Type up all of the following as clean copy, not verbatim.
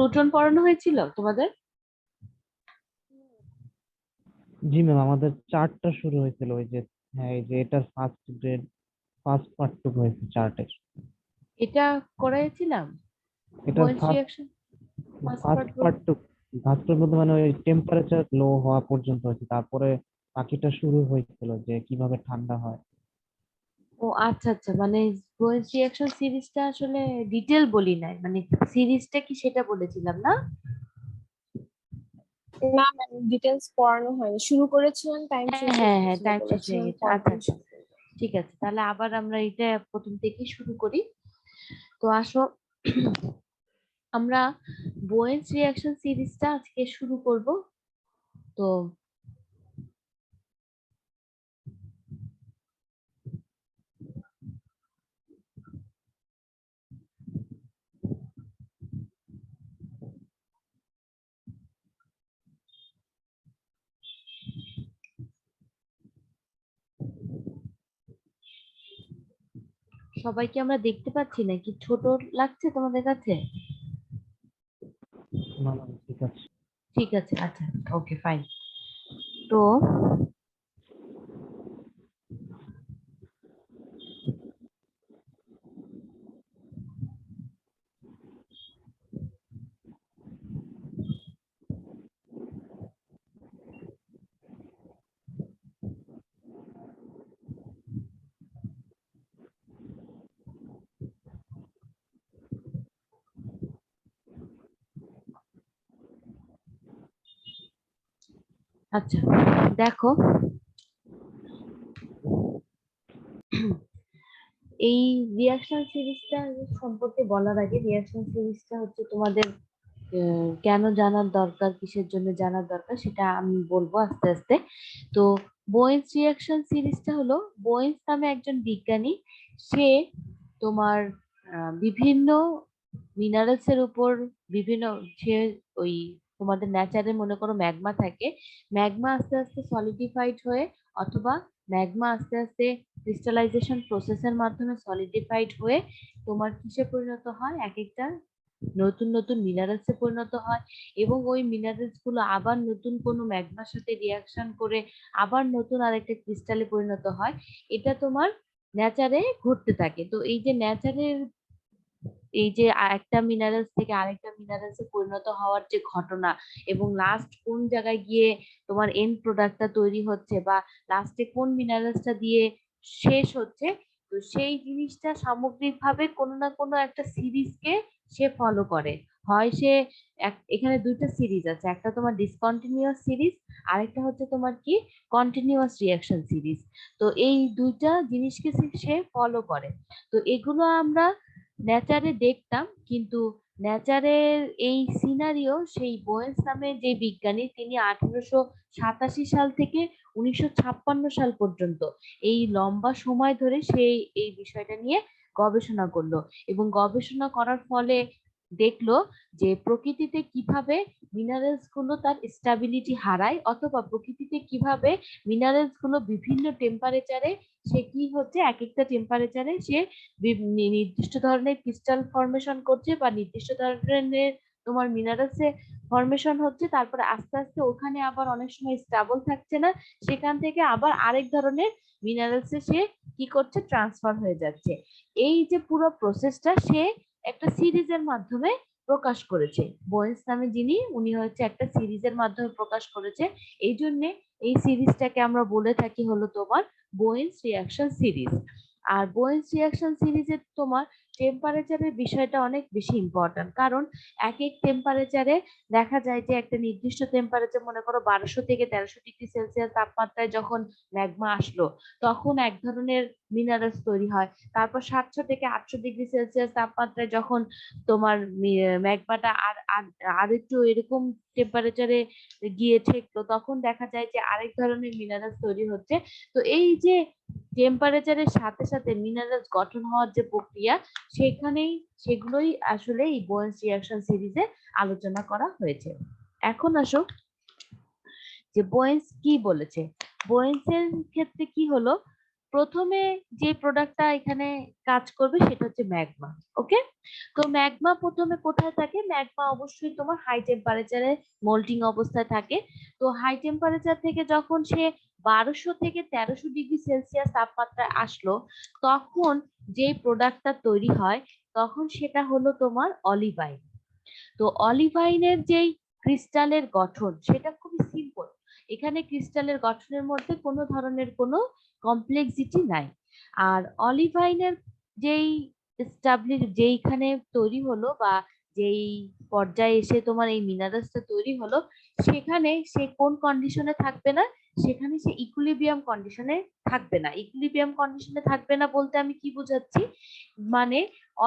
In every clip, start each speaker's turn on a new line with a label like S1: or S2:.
S1: প্লুটন পড়ানো হয়েছিল তোমাদের?
S2: জি ম্যাম, আমাদের চার্টটা শুরু হয়েছিল ওই যে, হ্যাঁ এই যে এটার ফার্স্ট গ্রেড ফার্স্ট পার্টটুকু হয়েছে চার্টের।
S1: এটা করাইছিলাম,
S2: এটার
S1: Bowen's
S2: first
S1: reaction first
S2: first
S1: part.
S2: পার্টটুকু ফার্স্টের মধ্যে মানে ওই টেম্পারেচার লো হওয়া পর্যন্ত হয়েছে, তারপরে বাকিটা শুরু হয়েছিল যে কিভাবে ঠান্ডা হয়।
S1: ও আচ্ছা আচ্ছা, মানে বোয়েন্স রিঅ্যাকশন সিরিজটা আসলে ডিটেল বলি নাই, মানে সিরিজটা কি সেটা বলেছিলাম না?
S3: না ম্যাম, ডিটেলস পড়ানো হয়নি, শুরু করেছিলেন, টাইম
S1: হ্যাঁ
S3: শেষ হয়ে
S1: হ্যাঁ হ্যাঁ,
S3: গেছিল,
S1: টাইম শেষ হয়ে
S3: বলেছিলেন
S1: গেছে, আচ্ছা
S3: পরদিন
S1: আচ্ছা।
S3: শুরু করবেন।
S1: ঠিক আছে, তাহলে আবার আমরা এটা প্রথম থেকে শুরু করি। তো আসো, আমরা বোয়েন্স রিঅ্যাকশন সিরিজটা আজকে শুরু করব। তো সবাইকে আমরা দেখতে পাচ্ছি নাকি, ছোট লাগছে তোমাদের কাছে?
S2: না না, ঠিক আছে।
S1: ঠিক আছে, আচ্ছা, ওকে ফাইন। তো আচ্ছা, দেখো, এই রিয়াকশন সিরিজটা সম্পর্কে বলার আগে, রিয়াকশন সিরিজটা হচ্ছে তোমাদের কেন জানার দরকার, কিসের জন্য জানার দরকার সেটা আমি বলবো আস্তে আস্তে। তো বোয়েন্স রিয়াকশন সিরিজটা হলো, বোয়েন্স নামে একজন বিজ্ঞানী, সে তোমার বিভিন্ন মিনারেলস এর উপর বিভিন্ন, সে ওই তোমাদের ন্যাচারে মনে করো ম্যাগমা থাকে, ম্যাগমা আস্তে আস্তে সলিডিফাইড হয়ে, অথবা ম্যাগমা আস্তে আস্তে ক্রিস্টালাইজেশন প্রসেসের মাধ্যমে সলিডিফাইড হয়ে তোমার কিসে পরিণত হয়, এক একটা নতুন নতুন মিনারেলসে পরিণত হয়, এবং ওই মিনারেলস গুলো আবার নতুন কোনো ম্যাগমার সাথে রিয়াকশন করে আবার নতুন আরেকটা ক্রিস্টালে পরিণত হয়। এটা তোমার নেচারে ঘটতে থাকে। তো এই যে নেচারের এই যে একটা মিনারেলস থেকে আরেকটা মিনারেলসে পরিণত হওয়ার যে ঘটনা, এবং লাস্ট কোন জায়গায় গিয়ে তোমার এন্ড প্রোডাক্টটা তৈরি হচ্ছে, বা লাস্টে কোন মিনারেলসটা দিয়ে শেষ হচ্ছে, তো সেই জিনিসটা সামগ্রিকভাবে কোনো না কোনো একটা সিরিজকে সে ফলো করে। হয় সে এখানে দুইটা সিরিজ আছে, একটা তোমার ডিসকন্টিনিউয়াস সিরিজ, আরেকটা হচ্ছে তোমার কি কন্টিনিউয়াস রিঅ্যাকশন সিরিজ। তো এই দুইটা জিনিসকে সে ফলো করে। তো এগুলো আমরা নেচারে দেখতাম, কিন্তু নেচারের এই সিনারিও সেই বোয়েন্স নামে যে বিজ্ঞানী, তিনি 1887 সাল থেকে 1956 সাল পর্যন্ত এই লম্বা সময় ধরে সেই এই বিষয়টা নিয়ে গবেষণা করলো, এবং গবেষণা করার ফলে দেখলো যে প্রকৃতিতে কিভাবে মিনারেলস গুলো তার স্টেবিলিটি হারায়, অথবা প্রকৃতিতে কিভাবে মিনারেলস গুলো বিভিন্ন টেম্পারেচারে, সে কি হচ্ছে এক একটা টেম্পারেচারে সে নির্দিষ্ট ধরনের ক্রিস্টাল ফর্মেশন করছে, বা নির্দিষ্ট ধরনের তোমার মিনারেলসে ফর্মেশন হচ্ছে, তারপরে আস্তে আস্তে ওখানে আবার অনেক সময় স্টেবল থাকছে না, সেখান থেকে আবার আরেক ধরনের মিনারেলসে সে কি করছে, ট্রান্সফার হয়ে যাচ্ছে। এই যে পুরো প্রসেসটা সে একটা সিরিজের মাধ্যমে প্রকাশ করেছে। বোয়েন্স নামে যিনি, উনি হচ্ছে একটা সিরিজের মাধ্যমে প্রকাশ করেছে। এই জন্য এই সিরিজটাকে আমরা বলে থাকি হলো তোমার বোয়েন্স রিঅ্যাকশন সিরিজ। আর বোয়েন্স রিঅ্যাকশন সিরিজের তোমার টেম্পারেচারের বিষয়টা অনেক বেশি ইম্পর্টেন্ট, কারণ এক এক টেম্পারেচারে দেখা যায় যে একটা নির্দিষ্ট টেম্পারেচার, মনে করো 1200 থেকে 1300 ডিগ্রি সেলসিয়াস তাপমাত্রায় যখন ম্যাগমা আসলো, তখন এক ধরনের মিনারেলস তৈরি হয়। তারপর 700 থেকে 800 ডিগ্রি সেলসিয়াস তাপমাত্রায় যখন তোমার ম্যাগমাটা আর একটু এরকম টেম্পারেচারে গিয়ে ঠেকলো, তখন দেখা যায় যে আরেক ধরনের মিনারেলস তৈরি হচ্ছে। তো এই যে টেম্পারেচারের সাথে সাথে মিনারেলস গঠন হওয়ার যে প্রক্রিয়া, সেখানেই সেগুলোই আসলে এই বোয়েন্স রিঅ্যাকশন সিরিজে আলোচনা করা হয়েছে। এখন আসো যে বোয়েন্স কি বলেছে। বোয়েন্সের ক্ষেত্রে কি হলো, প্রথমে যে প্রোডাক্টটা এখানে কাজ করবে সেটা হচ্ছে ম্যাগমা। ওকে, তো ম্যাগমা প্রথমে কোথায় থাকে? ম্যাগমা অবশ্যই তোমার হাই টেম্পারেচারে মোল্টিং অবস্থায় থাকে। তো হাই টেম্পারেচার থেকে যখন সে 1200 থেকে 1300 ডিগ্রি সেলসিয়াস তাপমাত্রায় আসলো, তখন যে প্রোডাক্টটা তৈরি হয় তখন সেটা হলো তোমার অলিভাইন। তো অলিভাইনের যেই ক্রিস্টালের গঠন সেটা খুবই সিম্পল। এখানে ক্রিস্টালের গঠনের মধ্যে কোনো ধরনের কোনো কমপ্লেক্সিটি নাই। আর অলিভাইনের যেই যেইখানে তৈরি হলো বা যেই পর্যায়ে এসে তোমার এই মিনারেলসটা তৈরি হলো, সেখানে সে কোন কন্ডিশনে থাকবে না? সেখানে সে ইকুইলিব্রিয়াম কন্ডিশনে থাকবে না। ইকুইলিব্রিয়াম কন্ডিশনে থাকবে না বলতে আমি কি বোঝাচ্ছি? মানে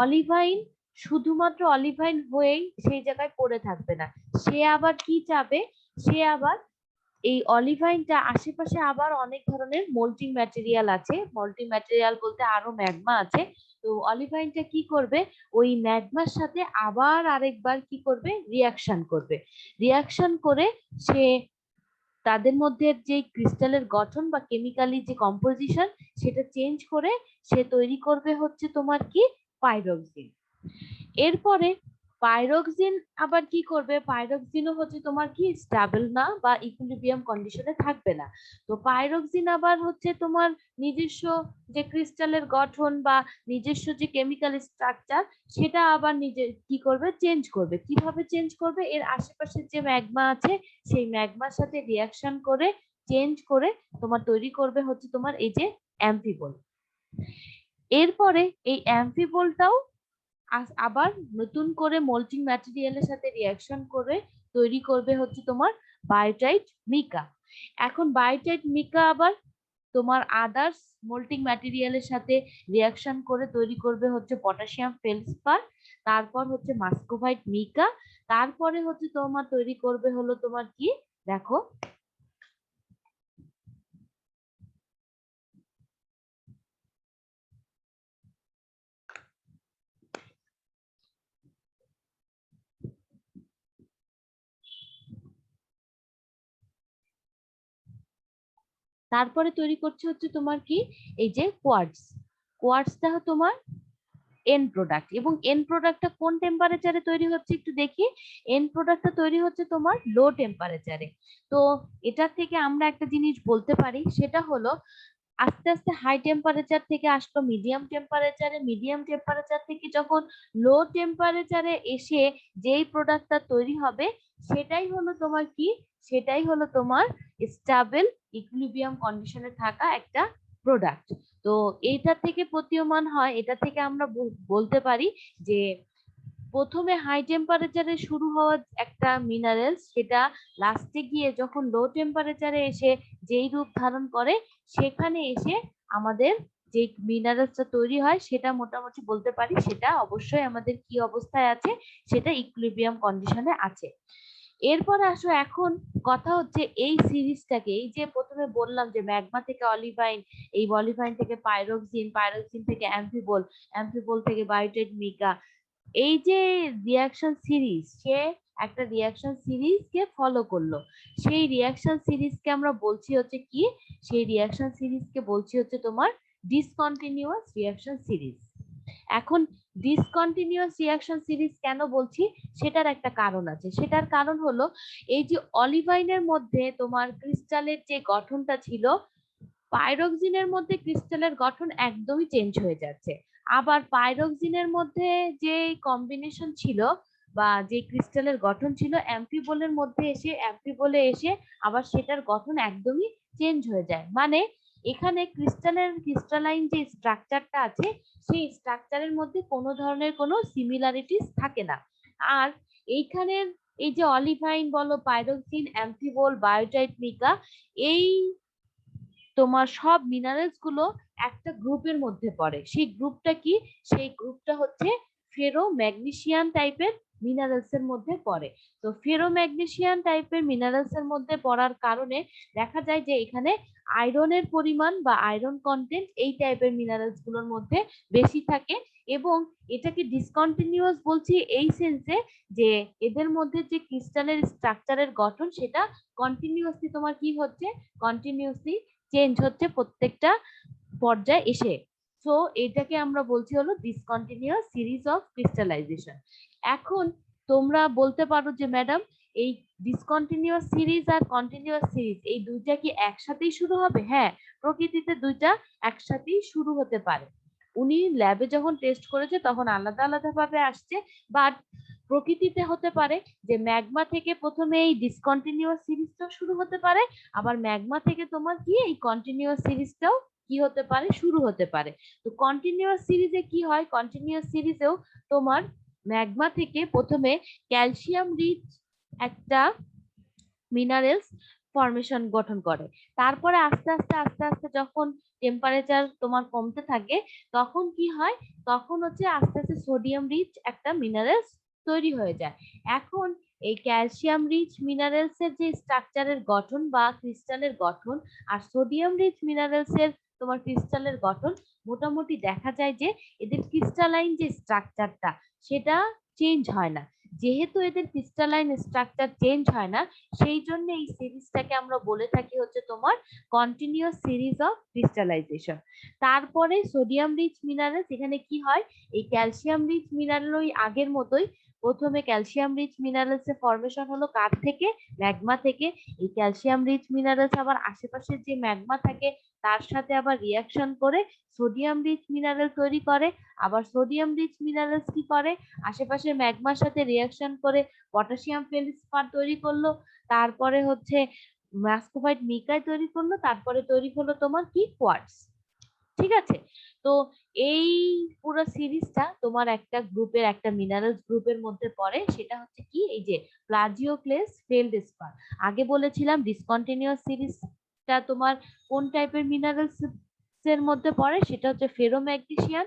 S1: অলিভাইন শুধুমাত্র অলিভাইন হয়েই সেই জায়গায় পড়ে থাকবে না, সে আবার কি চাবে? সে আবার এই অলিভাইনটা আশেপাশে আবার অনেক ধরনের মোল্টিং ম্যাটেরিয়াল আছে। মোল্টিং ম্যাটেরিয়াল বলতে আরো ম্যাগমা আছে। তো অলিভাইনটা কি করবে? ওই ম্যাগমার সাথে আবার আরেকবার কি করবে? রিয়াকশন করবে। রিয়াকশন করে সে তাদের মধ্যে যে ক্রিস্টালের গঠন বা কেমিক্যালি যে কম্পোজিশন সেটা চেঞ্জ করে সে তৈরি করবে হচ্ছে তোমার কি? পাইরক্সিন। এরপরে পাইরক্সিন আবার কি করবে? পাইরক্সিনও হচ্ছে তোমার কি? স্টেবল না বা ইকুইলিব্রিয়াম কন্ডিশনে থাকবে না। তো পাইরক্সিন আবার হচ্ছে তোমার নিজস্ব যে ক্রিস্টালের গঠন বা নিজস্ব যে কেমিক্যাল স্ট্রাকচার সেটা আবার নিজে কি করবে? চেঞ্জ করবে। কিভাবে চেঞ্জ করবে? এর আশেপাশে যে ম্যাগমা আছে সেই ম্যাগমার সাথে রিয়াকশন করে চেঞ্জ করে তোমার তৈরি করবে হচ্ছে তোমার এই যে অ্যাম্ফিবল। এরপরে এই অ্যাম্ফিবলটাও আবার নতুন করে মোল্টিং ম্যাটেরিয়ালের সাথে রিয়াকশন করে তৈরি করবে হচ্ছে তোমার বায়োটাইট মিকা। এখন বায়োটাইট মিকা আবার তোমার আদার্স মোল্টিং ম্যাটেরিয়ালের সাথে রিয়াকশন করে তৈরি করবে হচ্ছে পটাশিয়াম ফেলসপার, তারপর হচ্ছে মাস্কোভাইট মিকা, তারপরে হচ্ছে তোমার তৈরি করবে হলো তোমার কি? দেখো, তারপরে তৈরি করছে হচ্ছে তোমার কি? এই যে কোয়ার্টজ। কোয়ার্টজটা তোমার এন্ড প্রোডাক্ট, এবং এন্ড প্রোডাক্টটা কোন টেম্পারেচারে তৈরি হচ্ছে একটু দেখি। এন্ড প্রোডাক্টটা তৈরি হচ্ছে তোমার লো টেম্পারেচারে। তো এটার থেকে আমরা একটা জিনিস বলতে পারি, সেটা হলো আস্তে আস্তে হাই টেম্পারেচার থেকে আসলো মিডিয়াম টেম্পারেচারে, মিডিয়াম টেম্পারেচার থেকে যখন লো টেম্পারেচারে এসে যেই প্রোডাক্টটা তৈরি হবে সেটাই হলো তোমার কি? সেটাই হলো তোমার স্টেবল ইকুইলিব্রিয়াম কন্ডিশনে থাকা একটা প্রোডাক্ট। তো এটা থেকে প্রতীয়মান হয়, এটা থেকে আমরা বলতে পারি যে প্রথমে হাই টেম্পারেচারে শুরু হওয়া একটা মিনারেল সেটা লাস্টে গিয়ে যখন লো টেম্পারেচারে এসে যেই রূপ ধারণ করে, সেখানে এসে আমাদের যে মিনারেলসটা তৈরি হয় সেটা মোটামুটি বলতে পারি সেটা অবশ্যই আমাদের কি অবস্থায় আছে? সেটা ইকুইলিব্রিয়াম কন্ডিশনে আছে। এরপর আসো, এখন কথা হচ্ছে এই সিরিজটাকে, এই যে প্রথমে বললাম যে ম্যাগমা থেকে অলিভাইন, এই অলিভাইন থেকে পাইরক্সিন, পাইরক্সিন থেকে অ্যাম্ফিবল, অ্যাম্ফিবল থেকে বায়োটাইট মিকা, এই যে রিয়াকশন সিরিজ, সে একটা রিয়াকশন সিরিজকে ফলো করলো। সেই রিয়াকশন সিরিজকে আমরা বলছি হচ্ছে কি? সেই রিয়াকশন সিরিজকে বলছি হচ্ছে তোমার ডিসকন্টিনিউয়াস রিয়াকশন সিরিজ। এখন ডিসকন্টিনিউয়াস রিয়াকশন সিরিজ কেন বলছি? সেটার একটা কারণ আছে। সেটার কারণ হলো এই যে অলিভাইনের মধ্যে তোমার ক্রিস্টালের যে গঠনটা ছিল, পাইরক্সিনের মধ্যে ক্রিস্টালের গঠন একদমই চেঞ্জ হয়ে যাচ্ছে। আবার পাইরক্সিনের মধ্যে যে কম্বিনেশন ছিল বা যে ক্রিস্টালের গঠন ছিল, অ্যাম্ফিবলের মধ্যে এসে অ্যাম্ফিবলে এসে আবার সেটার গঠন একদমই চেঞ্জ হয়ে যায়। মানে এখানে ক্রিস্টালাইন যে স্ট্রাকচারটা আছে সেই স্ট্রাকচারের মধ্যে কোনো ধরনের কোনো সিমিলারিটিস থাকে না। আর এইখানের এই যে অলিভাইন বলো, পাইরক্সিন, অ্যাম্ফিবল, বায়োটাইট মিকা, এই তোমার সব মিনারেলস গুলো একটা গ্রুপের মধ্যে পড়ে। সেই গ্রুপটা কি? সেই গ্রুপটা হচ্ছে ফেরো ম্যাগনেসিয়াম টাইপের মিনারেলস এর মধ্যে পড়ে। তো ফেরো ম্যাগনেসিয়াম টাইপের মিনারেলস এর মধ্যে পড়ার কারণে দেখা যায় যে এখানে আয়রনের পরিমাণ বা আয়রন কন্টেন্ট এই টাইপের মিনারেলস গুলোর মধ্যে বেশি থাকে। এবং এটাকে ডিসকন্টিনিউয়াস বলছি এই সেন্সে যে এদের মধ্যে যে ক্রিস্টালের স্ট্রাকচারের গঠন সেটা কন্টিনিউয়াসলি তোমার কি হচ্ছে? কন্টিনিউয়াসলি চেঞ্জ হচ্ছে পর্যায়ে এসে, সো এটাকে আমরা বলছি হলো ডিসকন্টিনিউয়াস সিরিজ অফ ক্রিস্টালাইজেশন। এখন তোমরা বলতে পারো যে ম্যাডাম এই ডিসকন্টিনিউয়াস সিরিজ আর কন্টিনিউয়াস সিরিজ এই দুইটা কি একসাথেই শুরু হবে? হ্যাঁ, প্রকৃতিতে দুইটা একসাথেই শুরু হতে পারে। উনি ল্যাবে যখন টেস্ট করেছে তখন আলাদা আলাদা ভাবে আসছে, বাট প্রকৃতিতে হতে পারে যে ম্যাগমা থেকে প্রথমে এই ডিসকন্টিনিউয়াস সিরিজটাও শুরু হতে পারে, আবার ম্যাগমা থেকে তোমার কি এই কন্টিনিউয়াস সিরিজটাও কি হতে পারে, শুরু হতে পারে। তো কন্টিনিউয়াস সিরিজে কি হয়, কন্টিনিউয়াস সিরিজেও তোমার ম্যাগমা থেকে প্রথমে ক্যালসিয়াম রিচ একটা মিনারেলস ফর্মেশন গঠন করে, তারপরে আস্তে আস্তে আস্তে আস্তে যখন টেম্পারেচার তোমার কমতে থাকে তখন কি হয়, তখন হচ্ছে আস্তে আস্তে সোডিয়াম রিচ একটা মিনারেলস তৈরি হয়ে যায়। এখন এই ক্যালসিয়াম রিচ মিনারেলস এর যে স্ট্রাকচারের গঠন বা ক্রিস্টালের গঠন আর সোডিয়াম রিচ মিনারেলস এর তোমার ক্রিস্টালের গঠন মোটামুটি দেখা যায় যে এদের ক্রিস্টালাইন যে স্ট্রাকচারটা সেটা চেঞ্জ হয় না। যেহেতু এদের ক্রিস্টালাইন স্ট্রাকচার চেঞ্জ হয় না, সেই জন্য এই সিরিজটাকে আমরা বলে থাকি হচ্ছে তোমার কন্টিনিউয়াস সিরিজ অফ ক্রিস্টালাইজেশন। তারপরে সোডিয়াম রিচ মিনারেলস, এখানে কি হয়, এই ক্যালসিয়াম রিচ মিনারেল ওই আগের মতোই প্রথমে ক্যালসিয়াম রিচ মিনারেলস এর ফর্মেশন হলো কার থেকে, ম্যাগমা থেকে। এই ক্যালসিয়াম রিচ মিনারেলস আবার আশেপাশের যে ম্যাগমা থাকে তার সাথে আবার রিয়াকশন করে সোডিয়াম রিচ মিনারেল তৈরি করে, আবার সোডিয়াম রিচ মিনারেলস কি করে, আশেপাশের ম্যাগমার সাথে রিয়াকশন করে পটাশিয়াম ফেলসপার তৈরি করলো, তারপরে হচ্ছে মাস্কোফাইট মিকাই তৈরি করলো, তারপরে তৈরি হলো তোমার কি, কোয়ার্টজ। ঠিক আছে, তো এই পুরো সিরিজটা তোমার একটা গ্রুপের, একটা মিনারেলস গ্রুপের মধ্যে পড়ে, সেটা হচ্ছে কি, এই যে প্লাজিওক্লেস ফেলডস্পার। আগে বলেছিলাম ডিসকন্টিনিউয়াস সিরিজটা তোমার কোন টাইপের মিনারেলস এর মধ্যে পড়ে, সেটা হচ্ছে ফেরোম্যাগনেসিয়ান।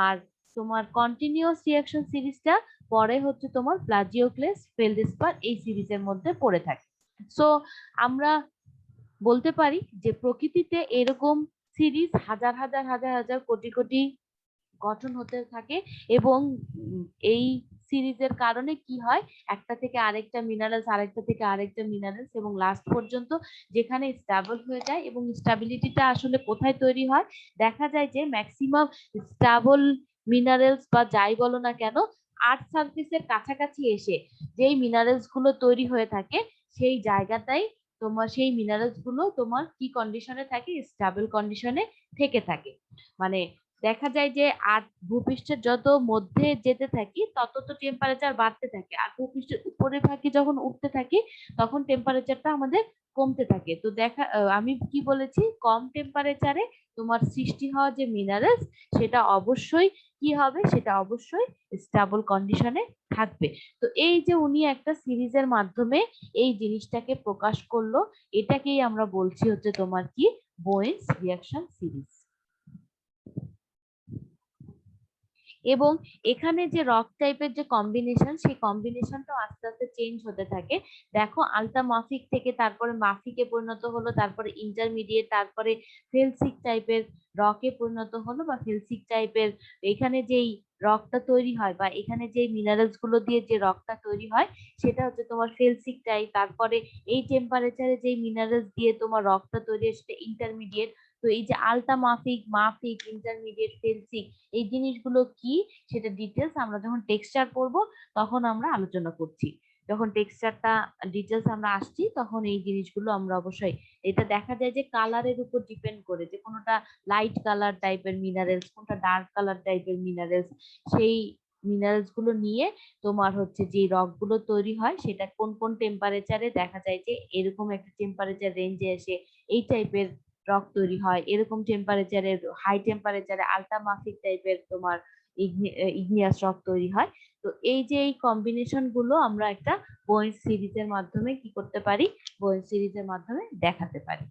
S1: আর তোমার কন্টিনিউয়াস রিঅ্যাকশন সিরিজটা পরে হচ্ছে তোমার প্লাজিওক্লেস ফেলডস্পার, এই সিরিজের মধ্যে পড়ে থাকে। সো আমরা বলতে পারি যে প্রকৃতিতে এরকম সিরিজ হাজার হাজার হাজার হাজার কোটি কোটি গঠন হতে থাকে, এবং এই সিরিজের কারণে কি হয়, একটা থেকে আরেকটা মিনারেলস, আরেকটা থেকে আরেকটা মিনারেলস, এবং লাস্ট পর্যন্ত যেখানে স্টেবল হয়ে যায়। এবং স্টেবিলিটিটা আসলে কোথায় তৈরি হয়, দেখা যায় যে ম্যাক্সিমাম স্টেবল মিনারেলস বা যাই বলো না কেন আর্থ সারফেসের কাছাকাছি এসে যেই মিনারেলস গুলো তৈরি হয়ে থাকে সেই জায়গাটাই তোমার সেই মিনারেলস গুলো তোমার কি কন্ডিশনে থাকে, স্টেবল কন্ডিশনে থেকে থাকে। মানে দেখা যায় যে আর ভূপৃষ্ঠের যত মধ্যে যেতে থাকি তত তো টেম্পারেচার বাড়তে থাকে, আর ভূপৃষ্ঠের উপরে থাকি যখন উঠতে থাকি তখন টেম্পারেচারটা আমাদের কমতে থাকে। তো আমি কি বলেছি, কম টেম্পারেচারে তোমার সৃষ্টি হওয়া যে মিনারেলস সেটা অবশ্যই কি হবে, সেটা অবশ্যই স্টেবল কন্ডিশনে থাকবে। তো এই যে উনি একটা সিরিজের মাধ্যমে এই জিনিসটাকে প্রকাশ করলো, এটাকেই আমরা বলছি হচ্ছে তোমার কি, বোয়েন্স রিঅ্যাকশন সিরিজ। এবং এখানে যে রক টাইপের যে কম্বিনেশন, সেই কম্বিনেশনটা আস্তে আস্তে চেঞ্জ হতে থাকে। দেখো আলতা মাফিক থেকে তারপরে মাফিকে পরিণত হলো, তারপরে ইন্টারমিডিয়েট, তারপরে ফেলসিক টাইপের রকে পরিণত হলো, বা ফেলসিক টাইপের এখানে যেই রকটা তৈরি হয় বা এখানে যে মিনারেলস গুলো দিয়ে যে রকটা তৈরি হয় সেটা হচ্ছে তোমার ফেলসিক টাইপ। তারপরে এই টেম্পারেচারে যে মিনারেলস দিয়ে তোমার রকটা তৈরি হয় সেটা ইন্টারমিডিয়েট। তো এই যে আলতা মাফিক, মাফিক, ইন্টারমিডিয়েট, ফেলসিক, এই জিনিসগুলো কি সেটা ডিটেলস আমরা যখন টেক্সচার পড়বো তখন আমরা আলোচনা করছি। যখন টেক্সচারটা ডিটেলস আমরা আসছি তখন এই জিনিসগুলো আমরা অবশ্যই, এটা দেখা যায় যে কালারের উপর ডিপেন্ড করে যে কোনটা লাইট কালার টাইপের মিনারেলস, কোনটা ডার্ক কালার টাইপের মিনারেলস, সেই মিনারেলস গুলো নিয়ে তোমার হচ্ছে যে রক গুলো তৈরি হয় সেটা কোন কোন টেম্পারেচারে দেখা যায় যে এরকম একটা টেম্পারেচার রেঞ্জে এসে এই টাইপের রক তৈরি হয়, এরকম টেম্পারেচারে হাই টেম্পারেচারে আলটামাফিক টাইপের তোমার ইগনিয়াস রক তৈরি হয়। তো এই যে এই কম্বিনেশন গুলো আমরা একটা বোয়েন সিরিজের মাধ্যমে কি করতে পারি, বোয়েন সিরিজের মাধ্যমে দেখাতে পারি।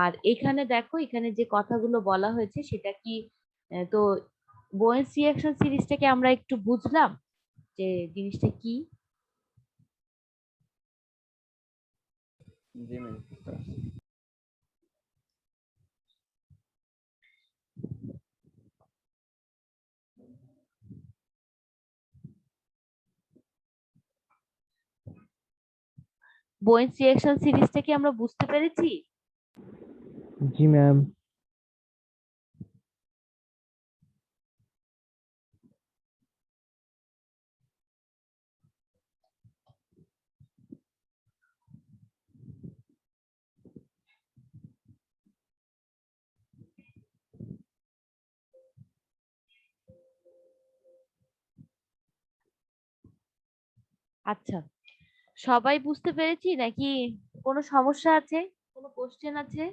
S1: আর এখানে দেখো এখানে যে কথাগুলো বলা হয়েছে সেটা কি, তো বোয়েন রিঅ্যাকশন সিরিজটাকে আমরা একটু বুঝলাম যে জিনিসটা কি।
S4: জি ম্যাম।
S1: বোয়েন রিঅ্যাকশন সিরিজটা কি আমরা বুঝতে পেরেছি?
S2: জি ম্যাম।
S1: আচ্ছা, সবাই বুঝতে পেরেছি নাকি কোনো সমস্যা আছে, কোনো কোশ্চেন আছে?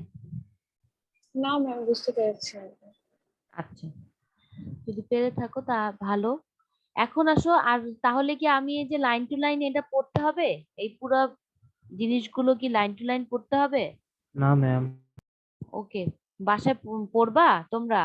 S3: না ম্যাম, বুঝতে পেরেছি।
S1: আচ্ছা, যদি পেরে থাকো তা ভালো। এখন আসো, আর তাহলে কি আমি এই যে লাইন টু লাইন এটা পড়তে হবে? এই পুরো জিনিসগুলো কি লাইন টু লাইন পড়তে হবে?
S2: না ম্যাম।
S1: ওকে, বাসায় পড়বা তোমরা?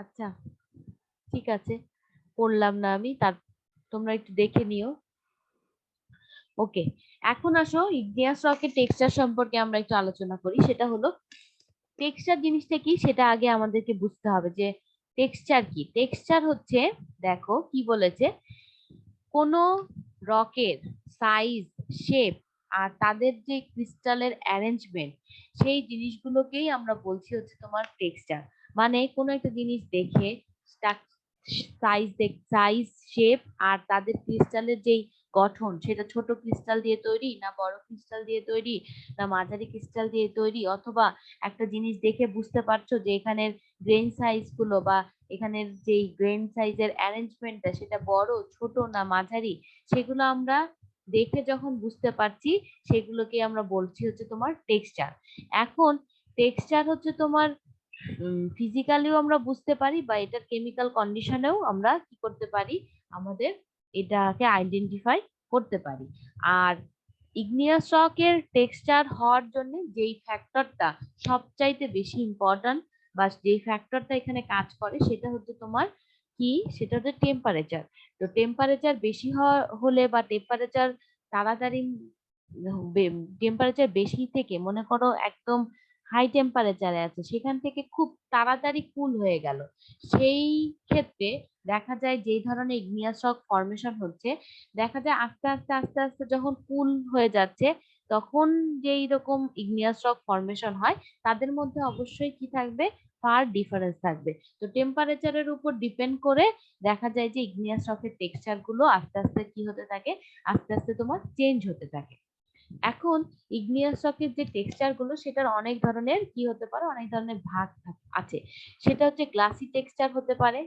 S1: আচ্ছা, ঠিক আছে, পড়লাম না আমি, তার তোমরা একটু দেখে নিও। ওকে, এখন আসো ইগনিয়াস রকের টেক্সচার সম্পর্কে আমরা একটু আলোচনা করি। সেটা হলো, টেক্সচার জিনিসটা কি সেটা আগে আমাদেরকে বুঝতে হবে যে টেক্সচার কি। টেক্সচার হচ্ছে, দেখো কি বলেছে, কোন রকের সাইজ, শেপ আর তাদের যে ক্রিস্টালের অ্যারেঞ্জমেন্ট, সেই জিনিসগুলোকেই আমরা বলছি হচ্ছে তোমার টেক্সচার। মানে কোনো একটা জিনিস দেখে সাইজ, শেপ আর তাদের ক্রিস্টালের যেই গঠন, সেটা ছোট ক্রিস্টাল দিয়ে তৈরি না বড় ক্রিস্টাল দিয়ে তৈরি না মাঝারি ক্রিস্টাল দিয়ে তৈরি, অথবা একটা জিনিস দেখে বুঝতে পারছো যে এখানের গ্রেন সাইজ গুলো বা এখানের যেই গ্রেন সাইজের অ্যারেঞ্জমেন্টটা সেটা বড় ছোট না মাঝারি, সেগুলো আমরা দেখে যখন বুঝতে পারছি সেগুলোকে আমরা বলছি হচ্ছে তোমার টেক্সচার। এখন টেক্সচার হচ্ছে তোমার ফিজিক্যালিও আমরা বুঝতে পারি বা এটার কেমিক্যাল কন্ডিশনেও আমরা কি করতে পারি, আমাদের এটাকে আইডেন্টিফাই করতে পারি। আর ইগনিয়াস রকের টেক্সচার হওয়ার জন্য যেই ফ্যাক্টরটা সবচাইতে বেশি ইম্পর্ট্যান্ট বা যেই ফ্যাক্টরটা এখানে কাজ করে সেটা হচ্ছে তোমার কি, সেটা হচ্ছে টেম্পারেচার। তো টেম্পারেচার বেশি হলে বা টেম্পারেচার তাড়াতাড়ি, টেম্পারেচার বেশি থেকে মনে করো একদম হাই টেম্পারেচারে আছে, সেখান থেকে খুব তাড়াতাড়ি কুল হয়ে গেল, সেই ক্ষেত্রে দেখা যায় যেই ধরনের ইগনিয়াস রক ফর্মেশন হচ্ছে, দেখা যায় আস্তে আস্তে আস্তে আস্তে যখন কুল হয়ে যাচ্ছে, তখন যেই রকম ইগনিয়াস রক ফর্মেশন হয় তাদের মধ্যে অবশ্যই কি থাকবে, ফার ডিফারেন্স থাকবে। তো টেম্পারেচারের উপর ডিপেন্ড করে দেখা যায় যে ইগনিয়াস রকের টেক্সচার গুলো আস্তে আস্তে কি হতে থাকে, আস্তে আস্তে তোমার চেঞ্জ হতে থাকে। এখন ইগনিয়াস রকের যে টেক্সচার গুলো সেটার অনেক ধরনের কি হতে পারে, অনেক ধরনের ভাগ আছে। সেটা হচ্ছে গ্লাসি টেক্সচার হতে পারে,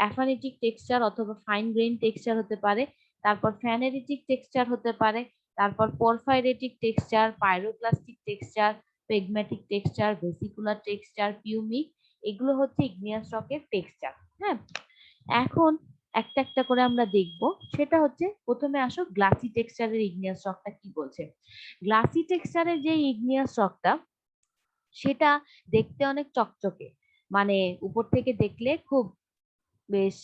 S1: অ্যাফানিটিক টেক্সচার অথবা ফাইন গ্রেইন টেক্সচার হতে পারে, তারপর ফ্যানেরিটিক টেক্সচার হতে পারে, তারপর porphyritic texture, pyroclastic texture, pegmatitic texture, vesicular texture, pumice, এগুলো হচ্ছে ইগনিয়াস রকের টেক্সচার। হ্যাঁ, এখন একটা একটা করে আমরা দেখব। সেটা হচ্ছে, প্রথমে আসো গ্লাসি টেক্সচারের ইগনিয়াস রকটা কি বলছে। গ্লাসি টেক্সচারের যে ইগনিয়াস রকটা, সেটা দেখতে অনেক চকচকে, মানে উপর থেকে দেখলে খুব বেশ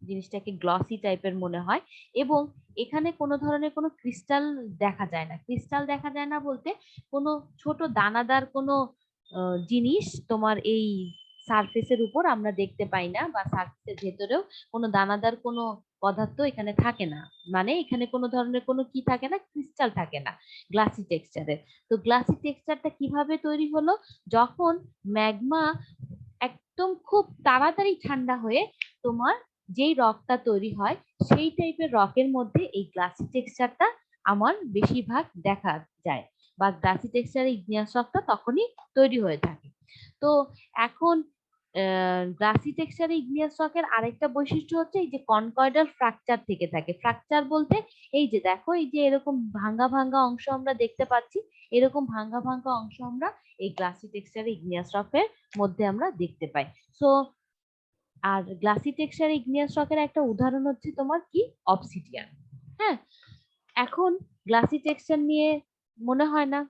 S1: জিনিসটাকে গ্লসি টাইপের মনে হয়, এবং এখানে কোনো ধরনের কোনো ক্রিস্টাল দেখা যায় না। ক্রিস্টাল দেখা যায় না বলতে, কোনো ছোট দানাদার কোনো জিনিস তোমার এই সারফেসের উপর আমরা দেখতে পাই না, বা সারফেসের ভেতরেও কোনো দানাদার কোনো পদার্থ এখানে থাকে না। মানে এখানে কোনো ধরনের কোনো কি থাকে না, ক্রিস্টাল থাকে না গ্লাসি টেক্সচারের। তো গ্লাসি টেক্সচারটা কিভাবে তৈরি হলো, যখন ম্যাগমা একদম খুব তাড়াতাড়ি ঠান্ডা হয়ে তোমার যেই রকটা তৈরি হয়, সেই টাইপের রকের মধ্যে এই গ্লাসি টেক্সচারটা আমার বেশিরভাগ দেখা যায়, বা গ্লাসি টেক্সচারের ইগনিয়াস রকটা তখনই তৈরি হয়ে থাকে। তো এখন গ্লাসি টেক্সচারে ইগনিয়াস রকের আরেকটা বৈশিষ্ট্য হচ্ছে এই যে কনকয়েডাল ফ্র্যাকচার থেকে থাকে। ফ্র্যাকচার বলতে এই যে দেখো, এই যে এরকম ভাঙ্গা ভাঙ্গা অংশ আমরা দেখতে পাচ্ছি, এরকম ভাঙ্গা ভাঙ্গা অংশ আমরা এই গ্লাসি টেক্সচারে ইগনিয়াস রকের মধ্যে আমরা দেখতে পাই। সো আর গ্লাসি টেক্সচার ইগনিয়াস রকের একটা উদাহরণ হচ্ছে তোমার কি, অবসিডিয়ান। হ্যাঁ, এখন গ্লাসি টেক্সচার নিয়ে মনে হয় না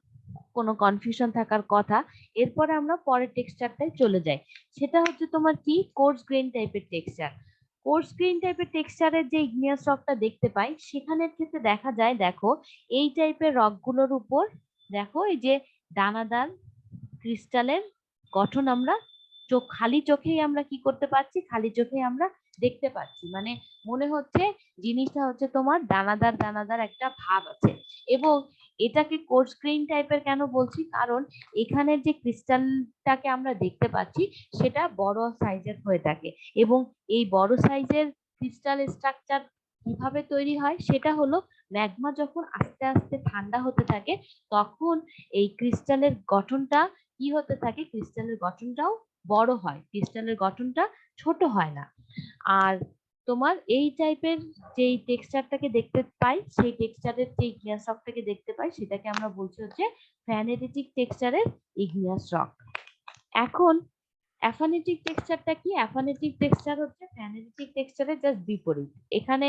S1: কোনো কনফিউশন থাকার কথা। এরপরে আমরা পরের টেক্সচারটাই চলে যাই। সেটা হচ্ছে তোমার কি, কোর্স গ্রেন টাইপের টেক্সচার। কোর্স গ্রেন টাইপের টেক্সচারের যে ইগনিয়াস রকটা দেখতে পাই, সেখানের ক্ষেত্রে দেখা যায়, দেখো এই টাইপের রকগুলোর উপর দেখো এই যে দানাদার ক্রিস্টালের গঠন আমরা খালি চোখেই আমরা কি করতে পারছি, খালি চোখেই আমরা দেখতে পাচ্ছি, মানে মনে হচ্ছে জিনিসটা হচ্ছে তোমার দানাদার দানাদার একটা ভাব আছে। এবং এটাকে কোর্স গ্রেইন টাইপের কেন বলছি, কারণ এখানের যে ক্রিস্টালটাকে আমরা দেখতে পাচ্ছি সেটা বড় সাইজের হয়ে থাকে। এবং এই বড় সাইজের ক্রিস্টাল স্ট্রাকচার কিভাবে তৈরি হয়, সেটা হলো ম্যাগমা যখন আস্তে আস্তে ঠান্ডা হতে থাকে তখন এই ক্রিস্টালের গঠনটা কি হতে থাকে, ক্রিস্টালের গঠনটাও বড় হয়, ক্রিস্টালের গঠনটা ছোট হয় না। আর তোমার এই টাইপের যেই টেক্সচারটাকে দেখতে পাই, সেই টেক্সচারের যে ইগনিয়াস রকটাকে দেখতে পাই সেটাকে আমরা বলছি হচ্ছে ফ্যানেরিটিক টেক্সচারের ইগনিয়াস রক। এখন অ্যাফানেটিক টেক্সচারটা কি? অ্যাফানেটিক টেক্সচার হচ্ছে ফ্যানেরিটিক টেক্সচারের জাস্ট বিপরীত। এখানে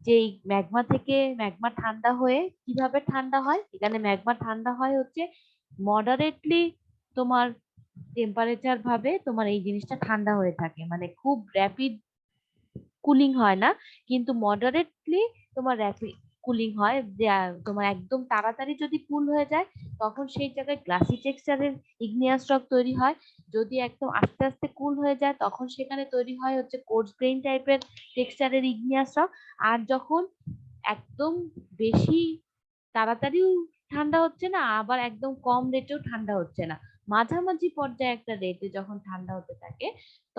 S1: যেই ম্যাগমা থেকে ম্যাগমা ঠান্ডা হয়ে কিভাবে ঠান্ডা হয়, এখানে ম্যাগমা ঠান্ডা হয় হচ্ছে মডারেটলি তোমার টেম্পারেচার ভাবে তোমার এই জিনিসটা ঠান্ডা হয়ে থাকে, মানে খুব র্যাপিড কুলিং হয় না, কিন্তু মডারেটলি তোমার র্যাপিড কুলিং হয়। যে তোমার একদম তাড়াতাড়ি যদি কুল হয়ে যায় তখন সেই জায়গায় গ্লাসি টেক্সচারের ইগনিয়াস রক তৈরি হয়। যদি একদম আস্তে আস্তে কুল হয়ে যায় তখন সেখানে তৈরি হয় হচ্ছে কোর্স গ্রেইন টাইপের টেক্সচারের ইগনিয়াস রক। আর যখন একদম বেশি তাড়াতাড়িও ঠান্ডা হচ্ছে না, আবার একদম কম রেটেও ঠান্ডা হচ্ছে না, মাঝামাঝি পর্যায়ে একটা রেটে যখন ঠান্ডা হতে থাকে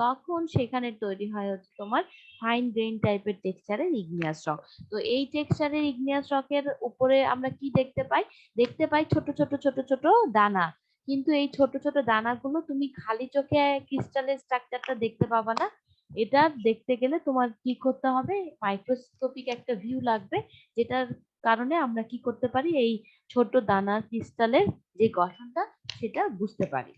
S1: তখন সেখানে তৈরি হয় হচ্ছে তোমার ফাইন গ্রেইন টাইপের টেক্সচারের ইগনিয়াস রক। তো এই টেক্সচারের ইগনিয়াস রকের উপরে আমরা কি দেখতে পাই? দেখতে পাই ছোট ছোট ছোট ছোট দানা। কিন্তু এই ছোট ছোট দানাগুলো তুমি খালি চোখে ক্রিস্টালের স্ট্রাকচারটা দেখতে পাবা না। এটা দেখতে গেলে তোমার কি করতে হবে, মাইক্রোস্কোপিক একটা ভিউ লাগবে, যেটার কারণে আমরা কি করতে পারি, এই ছোট দানা ক্রিস্টালের যে গঠনটা সেটা বুঝতে পারি।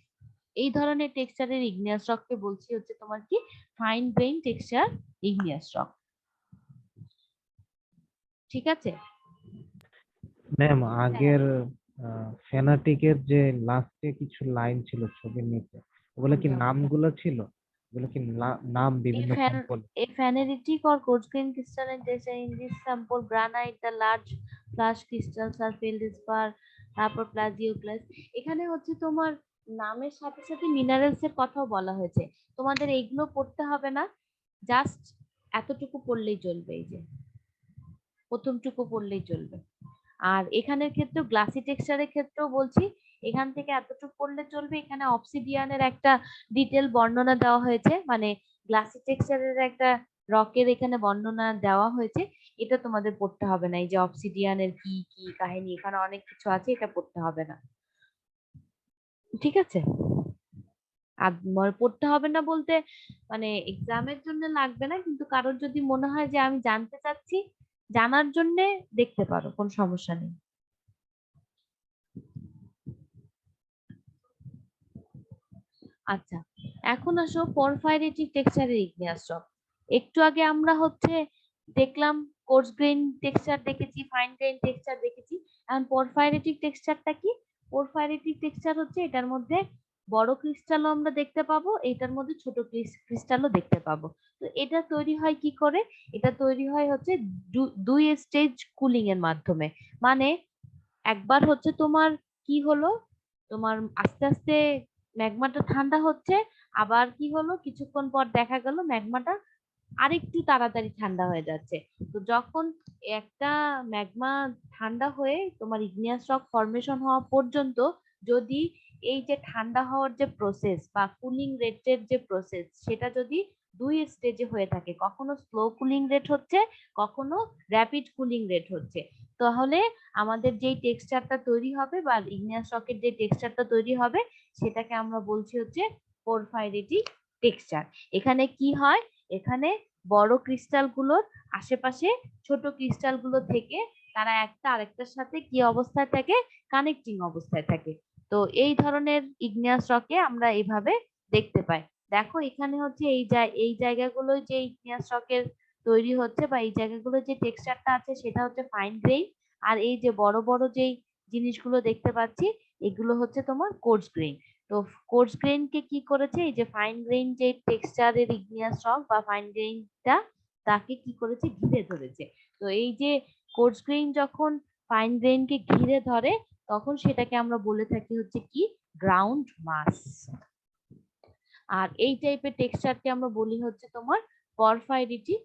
S1: এই ধরনের টেক্সচারের ইগনিয়াস রককে বলছি হচ্ছে তোমার কি fine grain texture igneous rock. ঠিক আছে?
S2: ম্যাম আগের ফেনাটিকের যে লাস্টে কিছু লাইন ছিল ছবির নিচে, ওগুলো কি নামগুলো ছিল? ওগুলো কি নাম
S1: A,
S2: বিভিন্ন
S1: fan,
S2: sample?
S1: a phaneritic or coarse grained crystallization in this sample granite, the large flash crystals are filled as per তারপর প্লাজিওক্লাস। এখানে হচ্ছে তোমার নামের সাথে সাথে মিনারেলস এর কথাও বলা হয়েছে। তোমাদের এইগুলো পড়তে হবে না, জাস্ট এতটুকু পড়লেই চলবে, এই যে প্রথমটুকু পড়লেই চলবে। আর এখানের ক্ষেত্রে গ্লাসি টেক্সচারের ক্ষেত্রেও বলছি, এখান থেকে এতটুকু পড়লে চলবে। এখানে অবসিডিয়ানের একটা ডিটেল বর্ণনা দেওয়া হয়েছে, মানে গ্লাসি টেক্সচারের একটা রকের এখানে বর্ণনা দেওয়া হয়েছে, এটা তোমাদের পড়তে হবে না। এই যে অবসিডিয়ানের কি কি কাহিনী, এখানে অনেক কিছু আছে, এটা পড়তে হবে না। ঠিক আছে? আর পড়তে হবে না বলতে মানে এক্সামের জন্য লাগবে না, কিন্তু কারোর যদি মনে হয় যে আমি জানতে চাচ্ছি, জানার জন্য দেখতে পারো, কোনো সমস্যা নেই। আচ্ছা, এখন আসো পরফাইরেটিক টেক্সচারের ইগনিয়াস রক। একটু আগে আমরা হচ্ছে দেখলাম কোর্স গ্রেইন টেক্সচার দেখেছি, ফাইন গ্রেইন টেক্সচার দেখেছি। এখন পরফাইরেটিক টেক্সচারটা কি? পরফাইরেটিক টেক্সচার হচ্ছে এটার মধ্যে বড় ক্রিস্টালও আমরা দেখতে পাবো, এটার মধ্যে ছোট ক্রিস্টালও দেখতে পাবো। তো এটা তৈরি হয় কি করে? এটা তৈরি হয় হচ্ছে দুই স্টেজ কুলিং এর মাধ্যমে। মানে একবার হচ্ছে তোমার কি হলো, তোমার আস্তে আস্তে ম্যাগমাটা ঠান্ডা হচ্ছে, আবার কি হলো কিছুক্ষণ পর দেখা গেল ম্যাগমাটা আরেকটু তাড়াতাড়ি ঠান্ডা হয়ে যাচ্ছে। তো যখন একটা ম্যাগমা ঠান্ডা হয়ে তোমার ইগনিয়াস রক ফরমেশন হওয়া পর্যন্ত যদি এই যে ঠান্ডা হওয়ার যে প্রসেস বা কুলিং রেটের যে প্রসেস, সেটা যদি দুই স্টেজে হয়ে থাকে, কখনো স্লো কুলিং রেট হচ্ছে, কখনো র্যাপিড কুলিং রেট হচ্ছে, তাহলে আমাদের যেই টেক্সচারটা তৈরি হবে বা ইগনিয়াস রকের যে টেক্সচারটা তৈরি হবে সেটাকে আমরা বলছি হচ্ছে পরফাইরেটিক টেক্সচার। এখানে কি হয়, এখানে বড় ক্রিস্টাল গুলোর আশেপাশে ছোট ক্রিস্টাল গুলো থেকে তারা একটা আরেকটার সাথে কি অবস্থায় থাকে, কানেক্টিং অবস্থায় থাকে। তো এই ধরনের ইগনিয়াস রকে আমরা এইভাবে দেখতে পাই। দেখো এখানে হচ্ছে এই জায়গাগুলো যে ইগনিয়াস রকের তৈরি হচ্ছে বা এই জায়গাগুলো যে টেক্সচারটা আছে সেটা হচ্ছে ফাইন গ্রেইন। আর এই যে বড় বড় যেই জিনিসগুলো দেখতে পাচ্ছি এগুলো হচ্ছে তোমার কোর্স গ্রেইন। তো কোর্স গ্রেইন কে কি করেছে, এই যে ফাইন গ্রেইন যে টেক্সচারের ইগনিয়াস রক বা ফাইন গ্রেইনটা তাকে কি করেছে, ঘিরে ধরেছে। তো এই যে কোর্স গ্রেইন যখন ফাইন গ্রেইন কে ঘিরে ধরে তখন সেটাকে আমরা বলে থাকি হচ্ছে কি গ্রাউন্ড মাস। আর এই টাইপের টেক্সচারকে আমরা বলি হচ্ছে তোমার পরফাইরিটিক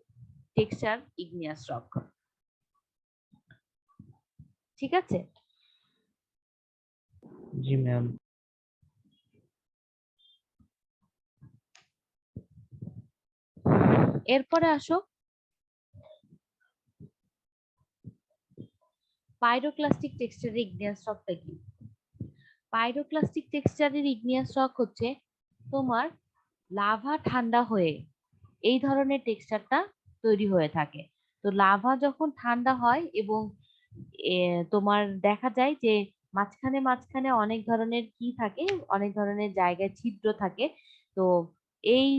S1: টেক্সচার ইগনিয়াস রক। ঠিক আছে?
S2: জি ম্যাম।
S1: এরপরে আসো পাইরোক্লাস্টিক টেক্সচারের ইগনিয়াস রকটা কি? পাইরোক্লাস্টিক টেক্সচারের ইগনিয়াস রক হচ্ছে তোমার লাভা ঠান্ডা হয়ে এই ধরনের টেক্সচারটা তৈরি হয়ে থাকে। তো লাভা যখন ঠান্ডা হয় এবং তোমার দেখা যায় যে মাঝখানে মাঝখানে অনেক ধরনের কি থাকে, অনেক ধরনের জায়গায় ছিদ্র থাকে। তো এই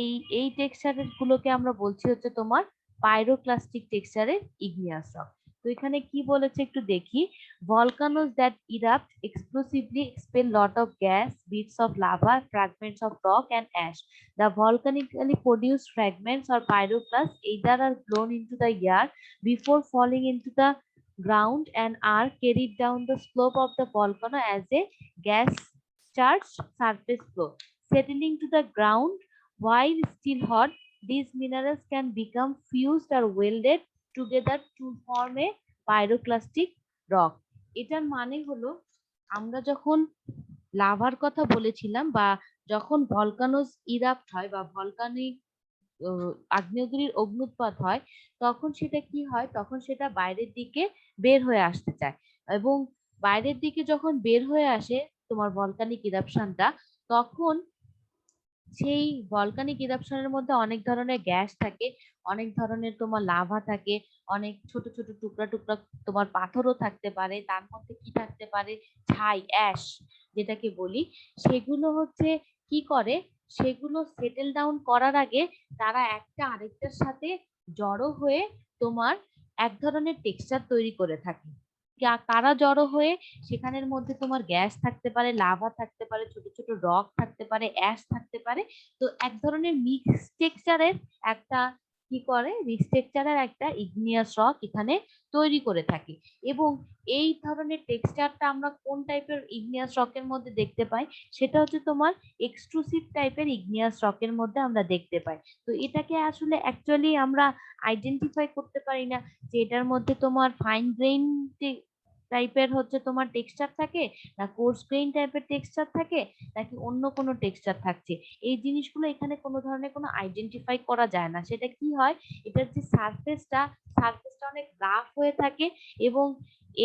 S1: এই এই টেক্সচারের গুলোকে আমরা বলছি হচ্ছে তোমার পাইরোক্লাস্টিক টেক্সচারের ইগনিয়াস রক। তো এখানে কি বলেছে একটু দেখি। volcanoes that erupt explosively expel lot of gas, bits of lava, fragments of rock and ash. The volcanically produced fragments or pyroclast either are blown into the air before falling into the ground and are carried down the slope of the volcano as a gas charged surface flow. Settling to the ground while still hot, these minerals can become fused or welded together to form a pyroclastic rock. এটার মানে হলো আমরা যখন লাভার কথা বলেছিলাম বা যখন volcanoes ইরাপ্ট হয় বা ভলকানিক আগ্নেয়গিরির অগ্নুৎপাত হয়, তখন সেটা কি হয়, তখন সেটা বাইরের দিকে বের হয়ে আসতে চায় এবং বাইরের দিকে যখন বের হয়ে আসে তোমার ভলকানিক ইরাপশনটা, তখন সেই ভলকানিক ইরাপশনের মধ্যে অনেক ধরনের গ্যাস থাকে, অনেক ধরনের তোমার লাভা থাকে, অনেক ছোট ছোট টুকরা টুকরা তোমার পাথরও থাকতে পারে, তার মধ্যে কি থাকতে পারে, ছাই, অ্যাশ যেটাকে বলি। সেগুলো হচ্ছে কি করে, সেগুলো সেটেল ডাউন করার আগে তারা একটা আরেকটার সাথে জড়ো হয়ে তোমার এক ধরনের টেক্সচার তৈরি করে থাকে। কারা জড়ো হয়ে, সেখানের মধ্যে তোমার গ্যাস থাকতে পারে, লাভা থাকতে পারে, ছোট ছোট রক থাকতে পারে, অ্যাশ থাকতে পারে। তো এক ধরনের মিক্স টেক্সচারের একটা কি করে, রিস্ট্রাকচারের একটা ইগনিয়াস রক এখানে তৈরি করে থাকে। এবং এই ধরনের টেক্সচারটা আমরা কোন টাইপের ইগনিয়াস রকের মধ্যে দেখতে পাই, সেটা হচ্ছে তোমার এক্সট্রুসিভ টাইপের ইগনিয়াস রকের মধ্যে আমরা দেখতে পাই। তো এটাকে আসলে অ্যাকচুয়ালি আমরা আইডেন্টিফাই করতে পারি না যে এটার মধ্যে তোমার ফাইন গ্রেইন টাইপের হচ্ছে তোমার টেক্সচার থাকে, না কোর্স গ্রেইন টাইপের টেক্সচার থাকে, নাকি অন্য কোনো টেক্সচার থাকছে। এই জিনিসগুলো এখানে কোনো ধরনের কোনো আইডেন্টিফাই করা যায় না। সেটা কি হয়, এটার যে সারফেসটা অনেক রাফ হয়ে থাকে এবং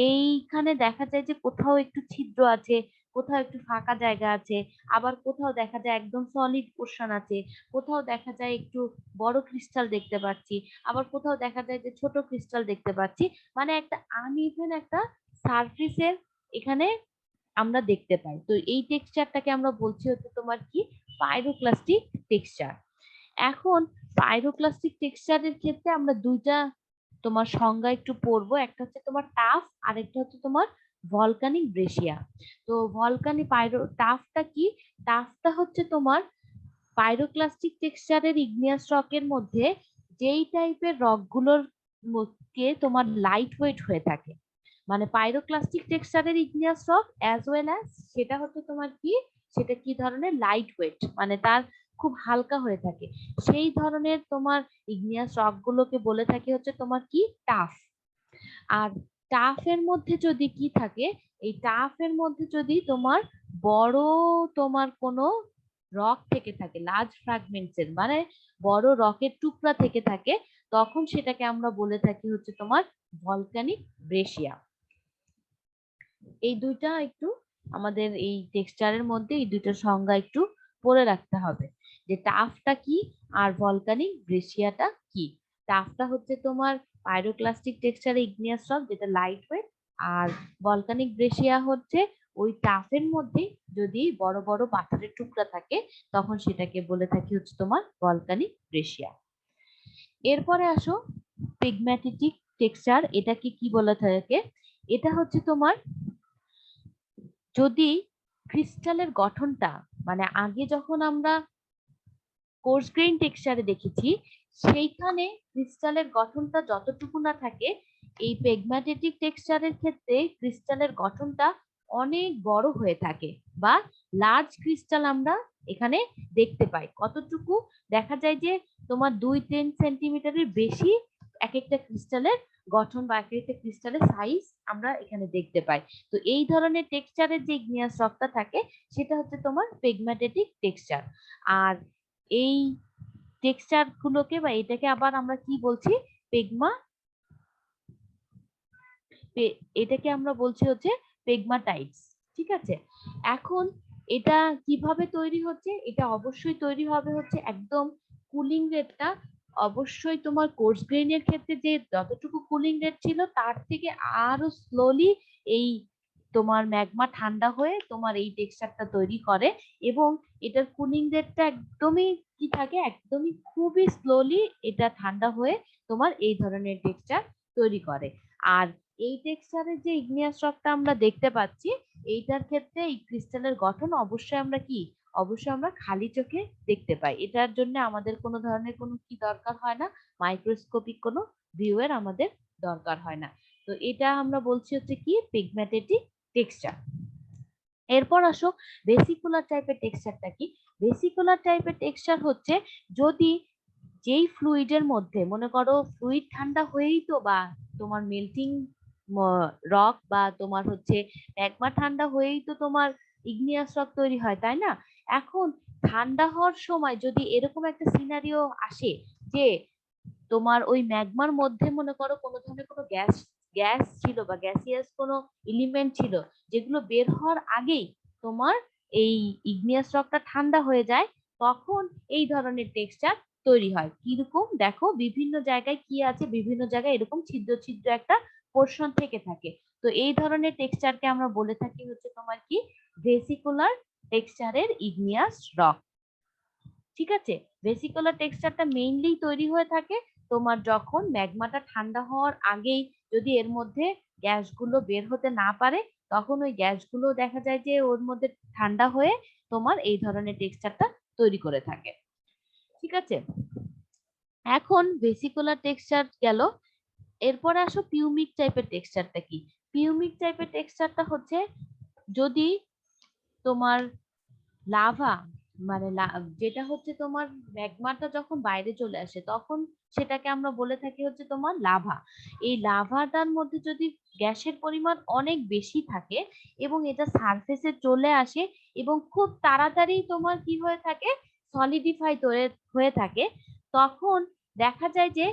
S1: এইখানে দেখা যায় যে কোথাও একটু ছিদ্র আছে, কোথাও একটু ফাঁকা জায়গা আছে, আবার কোথাও দেখা যায় একদম সলিড পোর্শন আছে, কোথাও দেখা যায় একটু বড় ক্রিস্টাল দেখতে পাচ্ছি, আবার কোথাও দেখা যায় যে ছোট ক্রিস্টাল দেখতে পাচ্ছি। মানে একটা আনইভেন একটা সারফেসের এখানে আমরা দেখতে পাই। তো এই টেক্সচারটাকে আমরা বলছি হচ্ছে তোমার কি, পাইরোক্লাস্টিক টেক্সচার। এখন পাইরোক্লাস্টিক টেক্সচারের ক্ষেত্রে আমরা দুইটা তোমার সংজ্ঞা একটু পড়বো। একটা হচ্ছে তোমার টাফ, আর একটা হচ্ছে তোমার ভলকানিক ব্রেশিয়া। তো ভলকানিক টাফটা কি, টাফটা হচ্ছে তোমার পাইরোক্লাস্টিক টেক্সচারের ইগনিয়াস রকের মধ্যে যেই টাইপের রকগুলোর কে তোমার লাইট ওয়েট হয়ে থাকে। মানে পাইরোক্লাস্টিক টেক্সচারের igneous rock as well as সেটা হচ্ছে তোমার কি, সেটা কি ধরনের লাইট ওয়েট, মানে তার খুব হালকা হয়ে থাকে, সেই ধরনের তোমার ইগনিয়াস রক গুলোকে বলে থাকি হচ্ছে তোমার কি, টাফ। আর টাফের মধ্যে যদি কি থাকে, এই টাফের মধ্যে যদি তোমার বড় তোমার কোনো রক থেকে থাকে, লার্জ ফ্র্যাগমেন্টস এর মানে বড় রকের টুকরা থেকে থাকে, তখন সেটাকে আমরা বলে থাকি হচ্ছে তোমার ভলকানিক ব্রেশিয়া। এই দুইটা একটু আমাদের এই টেক্সচারের মধ্যে এই দুইটা সংজ্ঞা একটু পড়ে রাখতে হবে, যে টাফটা কি আর ভলকানিক ব্রেশিয়াটা কি। টাফটা হচ্ছে তোমার পাইরোক্লাস্টিক টেক্সচারে ইগনিয়াস রক যেটা লাইট ওয়েট, আর ভলকানিক ব্রেশিয়া হচ্ছে ওই টাফের মধ্যে যদি বড় বড় পাথরের টুকরা থাকে, তখন সেটাকে বলে থাকি হচ্ছে তোমার ভলকানিক ব্রেশিয়া। এরপরে আসো পিগম্যাটিক টেক্সচার, এটাকে কি বলে থাকে, এটা হচ্ছে তোমার যদি ক্রিস্টালের গঠনটা, মানে আগে যখন আমরা কোর্স গ্রেইন টেক্সচারে দেখেছি, সেইখানে ক্রিস্টালের গঠনটা যতটুকু না থাকে, এই পেগম্যাটিক টেক্সচারের ক্ষেত্রে ক্রিস্টালের গঠনটা অনেক বড় হয়ে থাকে বা লার্জ ক্রিস্টাল আমরা এখানে দেখতে পাই। কতটুকু দেখা যায় যে তোমার 2-3 সেন্টিমিটারের বেশি এক একটা ক্রিস্টালের গঠন বা এক একটা ক্রিস্টালের সাইজ আমরা এখানে দেখতে পাই। তো এই ধরনের টেক্সচারের যে ইগনিয়াস রকটা থাকে সেটা হচ্ছে তোমার পেগম্যাটেটিক টেক্সচার। আর এই টেক্সচার গুলোকে বা এটাকে আবার আমরা কি বলছি, পেগমা, এটাকে আমরা বলছি হচ্ছে পেগমাটাইটস। ঠিক আছে, এখন এটা কিভাবে তৈরি হচ্ছে, এটা অবশ্যই তৈরি হবে হচ্ছে একদম কুলিং রেটটা অবশ্যই তোমার কোর্স গ্রেইনের ক্ষেত্রে যে যতটুকু কুলিং রেট ছিল তার থেকে আরো স্লোলি এই তোমার ম্যাগমা ঠান্ডা হয়ে তোমার এই টেক্সচারটা তৈরি করে, এবং এটার কুলিং রেটটা একদমই কি থাকে, একদমই খুবই স্লোলি এটা ঠান্ডা হয়ে তোমার এই ধরনের টেক্সচার তৈরি করে। আর এই টেক্সচারের যে ইগনিয়াস রকটা আমরা দেখতে পাচ্ছি, এইটার ক্ষেত্রে এই ক্রিস্টালের গঠন অবশ্যই আমরা কি, অবশ্যই আমরা খালি চোখে দেখতে পাই। এটার জন্য আমাদের কোনো ধরনের কোনো কি দরকার হয় না, মাইক্রোস্কোপিক কোনো ভিউ এর আমাদের দরকার হয় না। তো এটা আমরা বলছি হচ্ছে কি পিগমেন্টেটিক টেক্সচার। এরপর আসো ভেসিকুলার টাইপের টেক্সচারটা কি। ভেসিকুলার টাইপের টেক্সচার হচ্ছে যদি যেই ফ্লুইডের মধ্যে মনে করো ফ্লুইড ঠান্ডা হয়েই তো, বা তোমার মেল্টিং রক বা তোমার হচ্ছে ম্যাগমা ঠান্ডা হয়েই তো তোমার ইগনিয়াস রক তৈরি হয়, তাই না? এখন ঠান্ডা হওয়ার সময় যদি এরকম একটা সিনারিও আসে যে তোমার ওই ম্যাগমার মধ্যে মনে করো কোনো ধরনের কোনো গ্যাস গ্যাস ছিল বা গ্যাসিয়াস কোনো এলিমেন্ট ছিল, যেগুলো বের হওয়ার আগেই তোমার এই ইগনিয়াস রকটা ঠান্ডা হয়ে যায়, তখন এই ধরনের টেক্সচার তৈরি হয়। কিরকম দেখো, বিভিন্ন জায়গায় কি আছে, বিভিন্ন জায়গায় এরকম ছিদ্র ছিদ্র একটা পোর্শন থেকে থাকে। তো এই ধরনের টেক্সচারকে আমরা বলে থাকি হচ্ছে তোমার কি, ভেসিকুলার টেক্সচারের ইগনিয়াস রক। ঠিক আছে, ভেসিকুলার টেক্সচারটা মেইনলি তৈরি হয়ে থাকে তোমার যখন ম্যাগমাটা ঠান্ডা হওয়ার আগেই যদি এর মধ্যে গ্যাসগুলো বের হতে না পারে, তখন ওই গ্যাসগুলো দেখা যায় যে ওর মধ্যে ঠান্ডা হয়ে তোমার এই ধরনের টেক্সচারটা তৈরি করে থাকে। ঠিক আছে, এখন ভেসিকুলার টেক্সচার গেল। এরপরে আসো পিউমিক টাইপের টেক্সচারটা কি। পিউমিক টাইপের টেক্সচারটা হচ্ছে যদি তোমার লাভা মানে যেটা হচ্ছে তোমার ম্যাগমাটা যখন বাইরে চলে আসে তখন সেটাকে আমরা বলে থাকি হচ্ছে তোমার লাভা। এই লাভাটার মধ্যে যদি গ্যাসের পরিমাণ অনেক বেশি থাকে এবং এটা সারফেসে চলে আসে এবং খুব তাড়াতাড়ি তোমার কি হয়ে থাকে, সলিডিফাই হয়ে থাকে, তখন দেখা যায় যে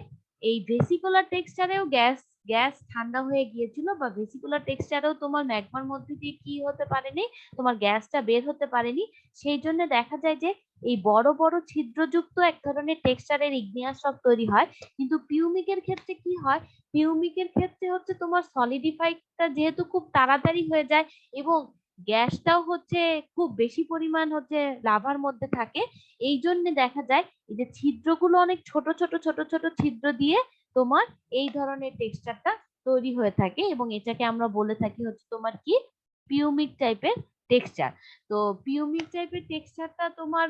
S1: এই ভেসিকুলার টেক্সচারেও গ্যাস গ্যাস ঠান্ডা হয়ে গিয়েছিল, বা ভেসিকুলার টেক্সচারেও তোমার ম্যাগমার মধ্যে দিয়ে কি হতে পারেনি, তোমার গ্যাসটা বের হতে পারেনি। সেই জন্য দেখা যায় যে এই বড় বড় ছিদ্রযুক্ত এক ধরনের টেক্সচারের ইগনিয়াস রক তৈরি হয়। কিন্তু পিউমিকের ক্ষেত্রে কি হয়, পিউমিকের ক্ষেত্রে হচ্ছে তোমার সলিডিফাইডটা যেহেতু খুব তাড়াতাড়ি হয়ে যায় এবং গ্যাসটাও হচ্ছে খুব বেশি পরিমাণ হচ্ছে লাভার মধ্যে থাকে, এই জন্য দেখা যায় এই যে ছিদ্রগুলো অনেক ছোট ছোট ছোট ছোট ছিদ্র দিয়ে তোমার এই ধরনের টেক্সচারটা তৈরি হয়ে থাকে, এবং এটাকে আমরা বলে থাকি হচ্ছে তোমার কি, পিউমিক টাইপের টেক্সচার। তো পিউমিক টাইপের টেক্সচারটা তোমার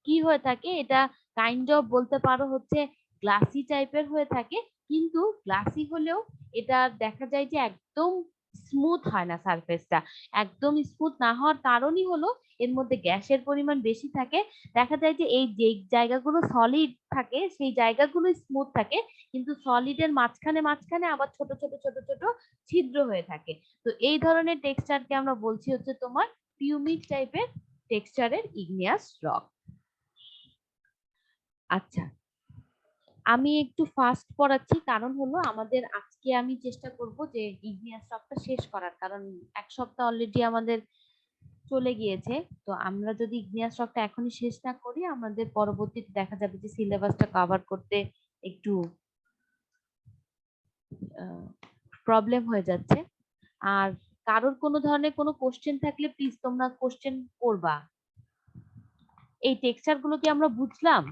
S1: কি হয়ে থাকে, এটা কাইন্ড অফ বলতে পারো হচ্ছে গ্লাসি টাইপের হয়ে থাকে, কিন্তু গ্লাসি হলেও এটা দেখা যায় যে একদম স্মুথ হয় না সারফেসটা। একদম স্মুথ না হওয়ার কারণই হলো এর মধ্যে গ্যাসের পরিমাণ বেশি থাকে। দেখা যায় যে এই যে জায়গাগুলো সলিড থাকে সেই জায়গাগুলো স্মুথ থাকে, কিন্তু সলিডের মাঝখানে মাঝখানে আবার ছোট ছোট ছোট ছোট ছিদ্র হয়ে থাকে। তো এই ধরনের টেক্সচারকে আমরা বলছি হচ্ছে তোমার পিউমিক টাইপের টেক্সচারের ইগনিয়াস রক। আচ্ছা, আমি একটু ফাস্ট পড়াচ্ছি, কারণ হলো আমাদের আজকে আমি চেষ্টা করব যে ইগনিয়াস রকটা শেষ করার, কারণ এক সপ্তাহ অলরেডি আমাদের চলে গিয়েছে। তো আমরা যদি ইগনিয়াস রকটা এখনই শেষ না করি, আমাদের পরবর্তীতে দেখা যাবে যে সিলেবাসটা কভার করতে একটু প্রবলেম হয়ে যাচ্ছে। আর কারোর কোনো ধরনের কোনো কোশ্চেন থাকলে প্লিজ তোমরা কোশ্চেন করবা। এই টেক্সচার গুলো কি আমরা বুঝলাম?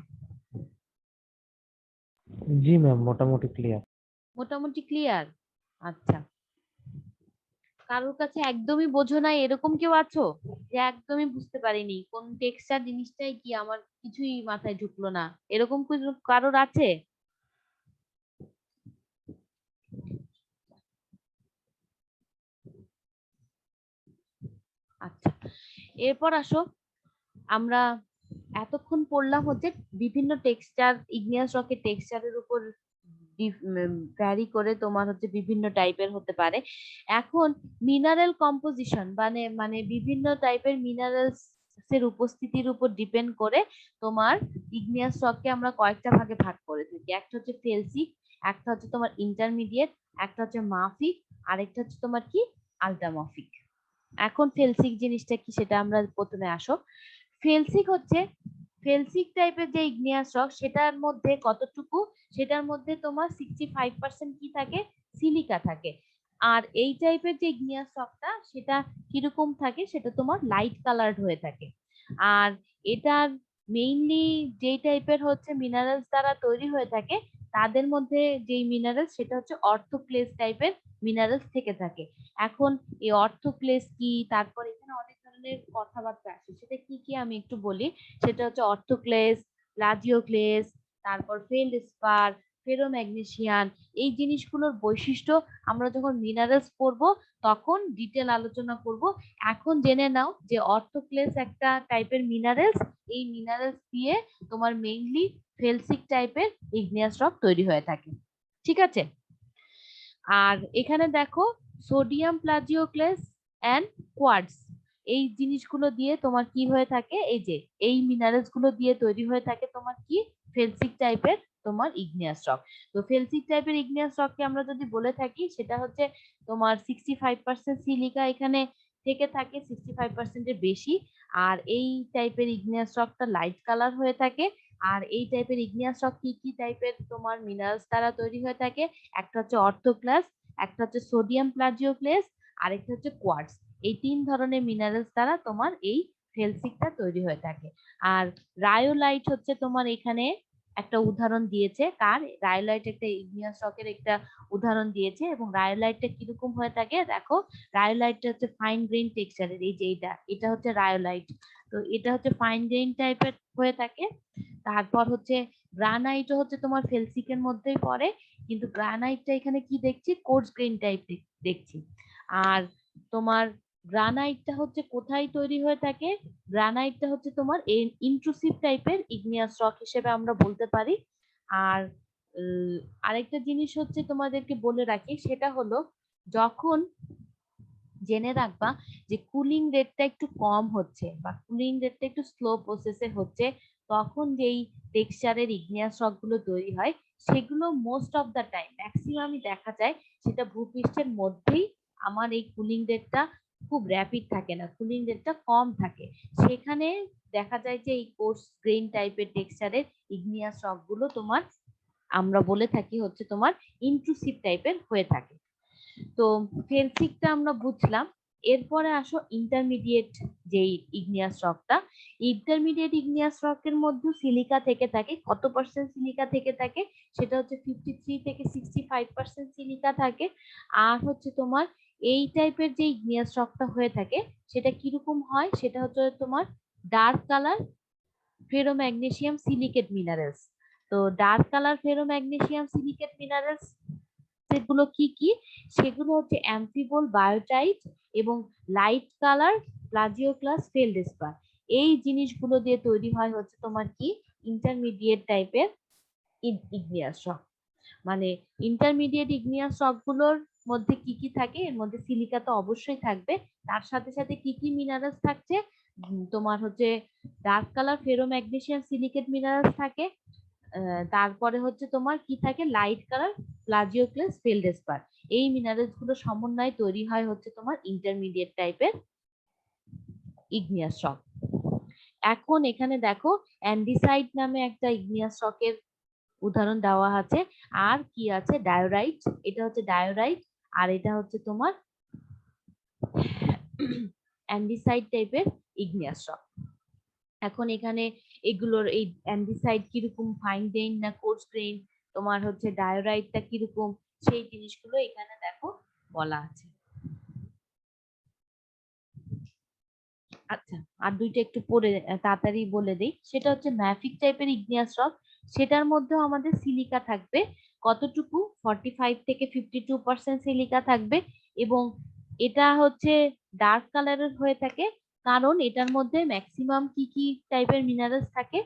S2: জি ম্যাম, মোটামুটি ক্লিয়ার।
S1: মোটামুটি ক্লিয়ার। আচ্ছা, কারোর কাছে একদমই বোঝো নাই এরকম কেউ আছো যে একদমই বুঝতে পারিনি কোন টেক্সচার জিনিসটাই কি, আমার কিছুই মাথায় ঢুকলো না, এরকম কারোর আছে? আচ্ছা, এরপর আসো আমরা এতক্ষণ পড়লাম হচ্ছে বিভিন্ন টেক্সচার, ইগনিয়াস রকের টেক্সচারের উপর ভ্যারি করে তোমার হচ্ছে বিভিন্ন টাইপের হতে পারে। এখন মিনারেল কম্পোজিশন মানে মানে বিভিন্ন টাইপের মিনারেলস এর উপস্থিতির উপর ডিপেন্ড করে তোমার ইগনিয়াস রককে আমরা কয়েকটা ভাগে ভাগ করে থাকি। একটা হচ্ছে ফেলসিক, একটা হচ্ছে তোমার ইন্টারমিডিয়েট, একটা হচ্ছে মাফিক, আরেকটা হচ্ছে তোমার কি আল্টামাফিক। এখন ফেলসিক জিনিসটা কি সেটা আমরা প্রথমে আসো। ফেলসিক হচ্ছে ফেলসিক টাইপের যে ইগনিয়াস রক, সেটার মধ্যে কতটুকু, সেটার মধ্যে তোমার 65% কি থাকে, সিলিকা থাকে। আর এই টাইপের যে ইগনিয়াস রকটা সেটা কিরকম থাকে, সেটা তোমার লাইট কালারড হয়ে থাকে। আর এটার মেইনলি যেই টাইপের হচ্ছে মিনারেলস দ্বারা তৈরি হয়ে থাকে, তাদের মধ্যে যেই মিনারেলস সেটা হচ্ছে অর্থোক্লেস টাইপের মিনারেলস থেকে থাকে। এখন এই অর্থোক্লেস কি, তারপর এখানে অনেক ধরনের কথাবার্তা আসে, সেটা কি কি আমি একটু বলি। সেটা হচ্ছে অর্থোক্লেস, প্লাজিওক্লেস, তারপর ফেল্ডস্পার, ফেরোম্যাগনেসিয়ান। এই জিনিসগুলোর বৈশিষ্ট্য আমরা যখন মিনারেলস পড়বো তখন ডিটেল আলোচনা করব। এখন জেনে নাও যে অর্থোক্লেস একটা টাইপের মিনারেলস, এই মিনারেলস দিয়ে তোমার মেইনলি ফেলসিক টাইপের ইগনিয়াস রক তৈরি হয়ে থাকে। ঠিক আছে, আর এখানে দেখো সোডিয়াম প্লাজিওক্লেস এন্ড কোয়ার্টজ, এই জিনিসগুলো দিয়ে তোমার কি হয়ে থাকে, এই যে এই মিনারেলস গুলো দিয়ে তৈরি হয়ে থাকে তোমার কি ফেলসিক টাইপের তোমার ইগনিয়াস রক। তো ফেলসিক টাইপের ইগনিয়াস রককে আমরা যদি বলে থাকি, সেটা হচ্ছে তোমার 65% সিলিকা এখানে থেকে থাকে, 65% এর বেশি। আর এই টাইপের ইগনিয়াস রকটা লাইট কালার হয়ে থাকে। আর এই টাইপের ইগনিয়াস রক কি কি টাইপের তোমার মিনারেলস দ্বারা তৈরি হয়ে থাকে, একটা হচ্ছে অর্থোক্লাস, একটা হচ্ছে সোডিয়াম প্লাজিওক্লেস, আরেকটা হচ্ছে কোয়ার্টজ। এই তিন ধরনের মিনারেলস দ্বারা তোমার এই ফেলসিকটা তৈরি হয়ে থাকে। আর রায়োলাইট হচ্ছে তোমার এখানে একটা উদাহরণ দিয়েছে, কার রায়োলাইট একটা ইগনিয়াস রকের একটা উদাহরণ দিয়েছে। এবং রায়োলাইটটা কিরকম হয়ে থাকে দেখো, রায়োলাইটটা হচ্ছে ফাইন গ্রেইন টেক্সচারের, এই যে এটা হচ্ছে রায়োলাইট। তো এটা হচ্ছে ফাইন গ্রেইন টাইপের হয়ে থাকে। তারপর হচ্ছে গ্রানাইটও হচ্ছে তোমার ফেলসিকের মধ্যেই পড়ে, কিন্তু গ্রানাইটটা এখানে কি দেখছি, কোর্স গ্রেইন টাইপ দেখছি। আর তোমার গ্রানাইটটা হচ্ছে কোথায় তৈরি হয়ে থাকে, গ্রানাইটটা হচ্ছে তোমার ইন্ট্রুসিভ টাইপের ইগনিয়াস রক হিসেবে আমরা বলতে পারি। আর আরেকটা জিনিস হচ্ছে তোমাদেরকে বলে রাখি, সেটা হলো যখন জেনে রাখবা যে কুলিং রেটটা একটু কম হচ্ছে বা কুলিং রেটটা একটু স্লো প্রসেসে হচ্ছে, তখন যেই টেক্সচারের ইগনিয়াস রক গুলো তৈরি হয়, সেগুলো মোস্ট অফ দা টাইম ম্যাক্সিমামই দেখা যায় সেটা ভূপৃষ্ঠের মধ্যেই আমার এই কুলিং রেটটা খুব র্যাপিড থাকে না, কুলিং রেটটা কম থাকে। সেখানে দেখা যায় যে এই কোর্স গ্রেইন টাইপের টেক্সচারের ইগনিয়াস রক গুলো তোমার আমরা বলে থাকি হচ্ছে তোমার ইন্ট্রুসিভ টাইপের হয়ে থাকে। তো ফেলসিকটা আমরা বুঝলাম। এরপরে আসো ইন্টারমিডিয়েট যেই ইগনিয়াস রকটা, ইন্টারমিডিয়েট ইগনিয়াস রকের মধ্যে সিলিকা থেকে থাকে। কত পার্সেন্ট সিলিকা থেকে থাকে, সেটা হচ্ছে 53 থেকে 65% সিলিকা থাকে। আর হচ্ছে তোমার এই টাইপের যে ইগনিয়াস রকটা হয়ে থাকে, সেটা কিরকম হয়, সেটা হচ্ছে তোমার ডার্ক কালার ফেরোম্যাগনেসিয়াম সিলিকেট মিনারেলস। তো ডার্ক কালার ফেরোম্যাগনেসিয়াম সিলিকেট মিনারেলস সেগুলো কি কি, সেগুলো হচ্ছে অ্যামফিবল বায়োটাইট এবং লাইট কালার প্লাজিওক্লাস ফেলডস্পার। এই জিনিসগুলো দিয়ে তৈরি হয় হচ্ছে তোমার কি ইন্টারমিডিয়েট টাইপের ইগনিয়াস রক। মানে ইন্টারমিডিয়েট ইগনিয়াস রক গুলোর মধ্যে কি কি থাকে, এর মধ্যে সিলিকা তো অবশ্যই থাকবে, তার সাথে সাথে কি কি মিনারেলস থাকছে, তোমার হচ্ছে ডার্ক কালার ফেরোম্যাগনেসিয়াম সিলিকেট মিনারেলস থাকে। তারপরে হচ্ছে তোমার কি থাকে, লাইট কালার প্লাজিওক্লাস ফেলডস্পার। এই মিনারেলস গুলো সমন্বয়ে তৈরি হয় হচ্ছে তোমার ইন্টারমিডিয়েট টাইপের ইগনিয়াস রক। এখন এখানে দেখো অ্যান্ডিসাইট নামে একটা ইগনিয়াস রকের উদাহরণ দেওয়া আছে। আর কি আছে, ডায়োরাইট, এটা হচ্ছে ডায়োরাইট। আর এটা হচ্ছে তোমার অ্যান্ডিসাইট টাইপের ইগনিয়াস রক। এখন এখানে এগুলোর এই অ্যান্ডিসাইড কিরকম, ফাইন গ্রেইন না কোর্স গ্রেইন, তোমার হচ্ছে ডায়োরাইটটা কিরকম, সেই জিনিসগুলো এখানে দেখো বলা আছে। আচ্ছা, আর দুইটা একটু পরে তাড়াতাড়ি বলে দেই। সেটা হচ্ছে ম্যাফিক টাইপের ইগনিয়াস রক, সেটার মধ্যেও আমাদের সিলিকা থাকবে কতটুকু, 45 থেকে 52% সিলিকা থাকবে। এবং এটা হচ্ছে ডার্ক কালারের হয়ে থাকে, কারণ এটার মধ্যে ম্যাক্সিমাম কি কি টাইপের মিনারেলস থাকে,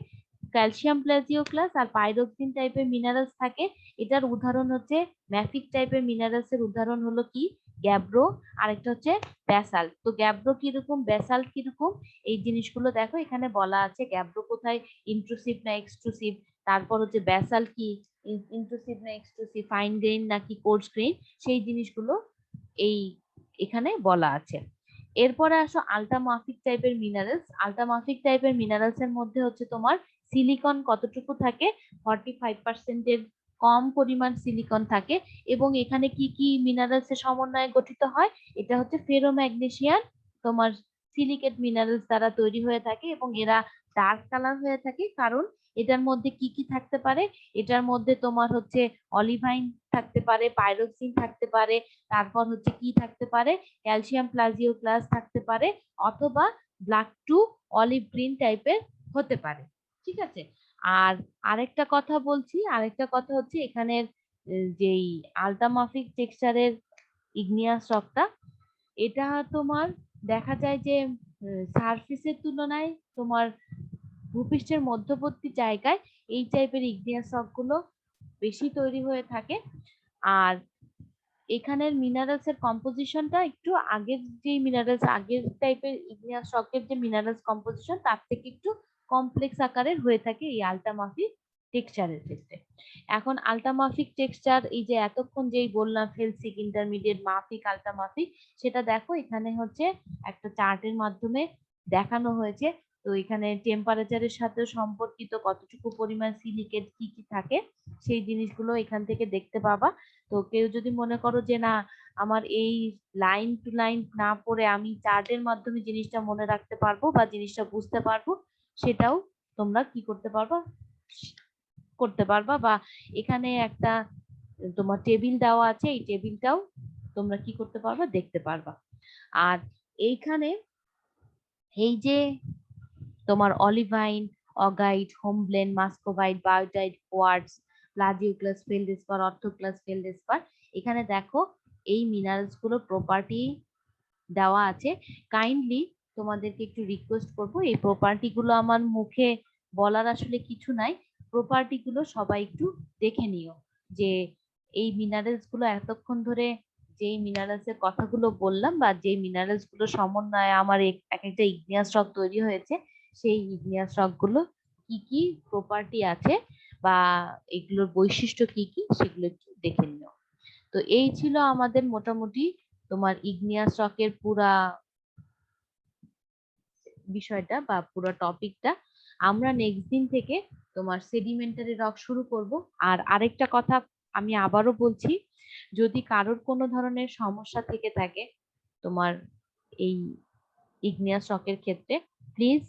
S1: ক্যালসিয়াম প্লাজিওক্লাস আর পাইরোক্সিন টাইপের মিনারেলস থাকে। এটার উদাহরণ হচ্ছে ম্যাফিক টাইপের মিনারেলস এর উদাহরণ হলো কি গ্যাব্রো, আরেকটা হচ্ছে ব্যাসাল্ট। তো গ্যাব্রো কিরকম, ব্যাসাল্ট কিরকম, এই জিনিসগুলো দেখো এখানে বলা আছে। গ্যাব্রো কোথায় ইন্ট্রুসিভ না এক্সট্রুসিভ, তারপর হচ্ছে ব্যাসাল্ট কি ইন্ট্রুসিভ না এক্সট্রুসিভ, ফাইন গ্রেইন নাকি কোর্স গ্রেইন, সেই জিনিসগুলো এই এখানে বলা আছে। এরপরে আসো আল্টামাফিক টাইপের মিনারেলস। আল্টামাফিক টাইপের মিনারেলস এর মধ্যে হচ্ছে তোমার সিলিকন কতটুকু থাকে, 45%-এর কম পরিমাণ সিলিকন থাকে। এবং এখানে কি কি মিনারেলস এর সমন্বয়ে গঠিত হয়, এটা হচ্ছে ফেরোম্যাগনেসিয়ান তোমার সিলিকেট মিনারেলস দ্বারা তৈরি হয়ে থাকে, এবং এরা ডার্ক কালার হয়ে থাকে। কারণ এটার মধ্যে কি কি থাকতে পারে, এটার মধ্যে তোমার হচ্ছে অলিভাইন থাকতে পারে, পাইরোক্সিন থাকতে পারে, তারপর হচ্ছে কি থাকতে পারে, ক্যালসিয়াম প্লাজিওক্লাস থাকতে পারে, অথবা ব্ল্যাক টু অলিভ গ্রিন টাইপের হতে পারে। ঠিক আছে। আর আরেকটা কথা বলছি, আরেকটা কথা হচ্ছে এখানের যেই আল্টামাফিক টেক্সচারের ইগনিয়াস রকটা, এটা তোমার দেখা যায় যে সারফেসের তুলনায় তোমার ভূপৃষ্ঠের মধ্যবর্তী জায়গায় এই টাইপের ইগনিয়াস রক গুলো বেশি তৈরি হয়ে থাকে। আর এখানের মিনারেলস এর কম্পোজিশনটা একটু আগের যে মিনারেলস, আগের টাইপের ইগনিয়াস রকের যে মিনারেলস কম্পোজিশন, তার থেকে একটু কমপ্লেক্স আকারের হয়ে থাকে এই আল্টামাফিক টেক্সচারের ক্ষেত্রে। এখন আল্টামাফিক টেক্সচার, এই যে এতক্ষণ যেই বললাম ফেলসিক, ইন্টারমিডিয়েট, মাফিক, আল্টামাফিক, সেটা দেখো এখানে হচ্ছে একটা চার্টের মাধ্যমে দেখানো হয়েছে। তো এখানে টেম্পারেচারের সাথে সম্পর্কিত কতটুকু পরিমাণ সিলিকেট কি কি থাকে, সেই জিনিসগুলো এখান থেকে দেখতে পাবা। তো কেউ যদি মনে করো যে না, আমার এই লাইন টু লাইন না পড়ে আমি চার্টের মাধ্যমে জিনিসটা মনে রাখতে পারবো বা জিনিসটা বুঝতে পারবো, সেটাও তোমরা কি করতে পারবা, করতে পারবা। বা এখানে একটা তোমার টেবিল দেওয়া আছে, এই টেবিলটাও তোমরা কি করতে পারবা, দেখতে পারবা। আর এইখানে এই যে তোমার অলিভাইন, অগাইট, হোমব্লেন, মাস্কোবাইট, বায়োটাইট, কোয়ার্টজ, প্লাজিওক্লাস, ফেলডেসপার, অর্থোক্লাস, ফেলডেসপার, এখানে দেখো এই মিনারেলস গুলোর প্রপার্টি দেওয়া আছে। কাইন্ডলি তোমাদেরকে একটু রিকোয়েস্ট করব, এই প্রপার্টি গুলো আমার মুখে বলার আসলে কিছু নাই, প্রপার্টি গুলো সবাই একটু দেখে নিও। যে এই মিনারেলস গুলো এতক্ষণ ধরে যেই মিনারেলস এর কথাগুলো বললাম, বা যেই মিনারেলস গুলো সমন্বয়ে আমার এক একটা ইগনিয়াস রক তৈরি হয়েছে, সেই ইগনিয়াস রক গুলো কি কি প্রপার্টি আছে বা এগুলোর বৈশিষ্ট্য কি কি, সেগুলো একটু দেখে নিও। তো এই ছিল আমাদের মোটামুটি তোমার ইগনিয়াস রকের পুরা বিষয়টা বা পুরো টপিকটা। আমরা নেক্সট দিন থেকে তোমার সেডিমেন্টারি রক শুরু করব। আর আরেকটা কথা আমি আবারও বলছি, যদি কারোর কোনো ধরনের সমস্যা থেকে থাকে তোমার এই ইগনিয়াস রকের ক্ষেত্রে, প্লিজ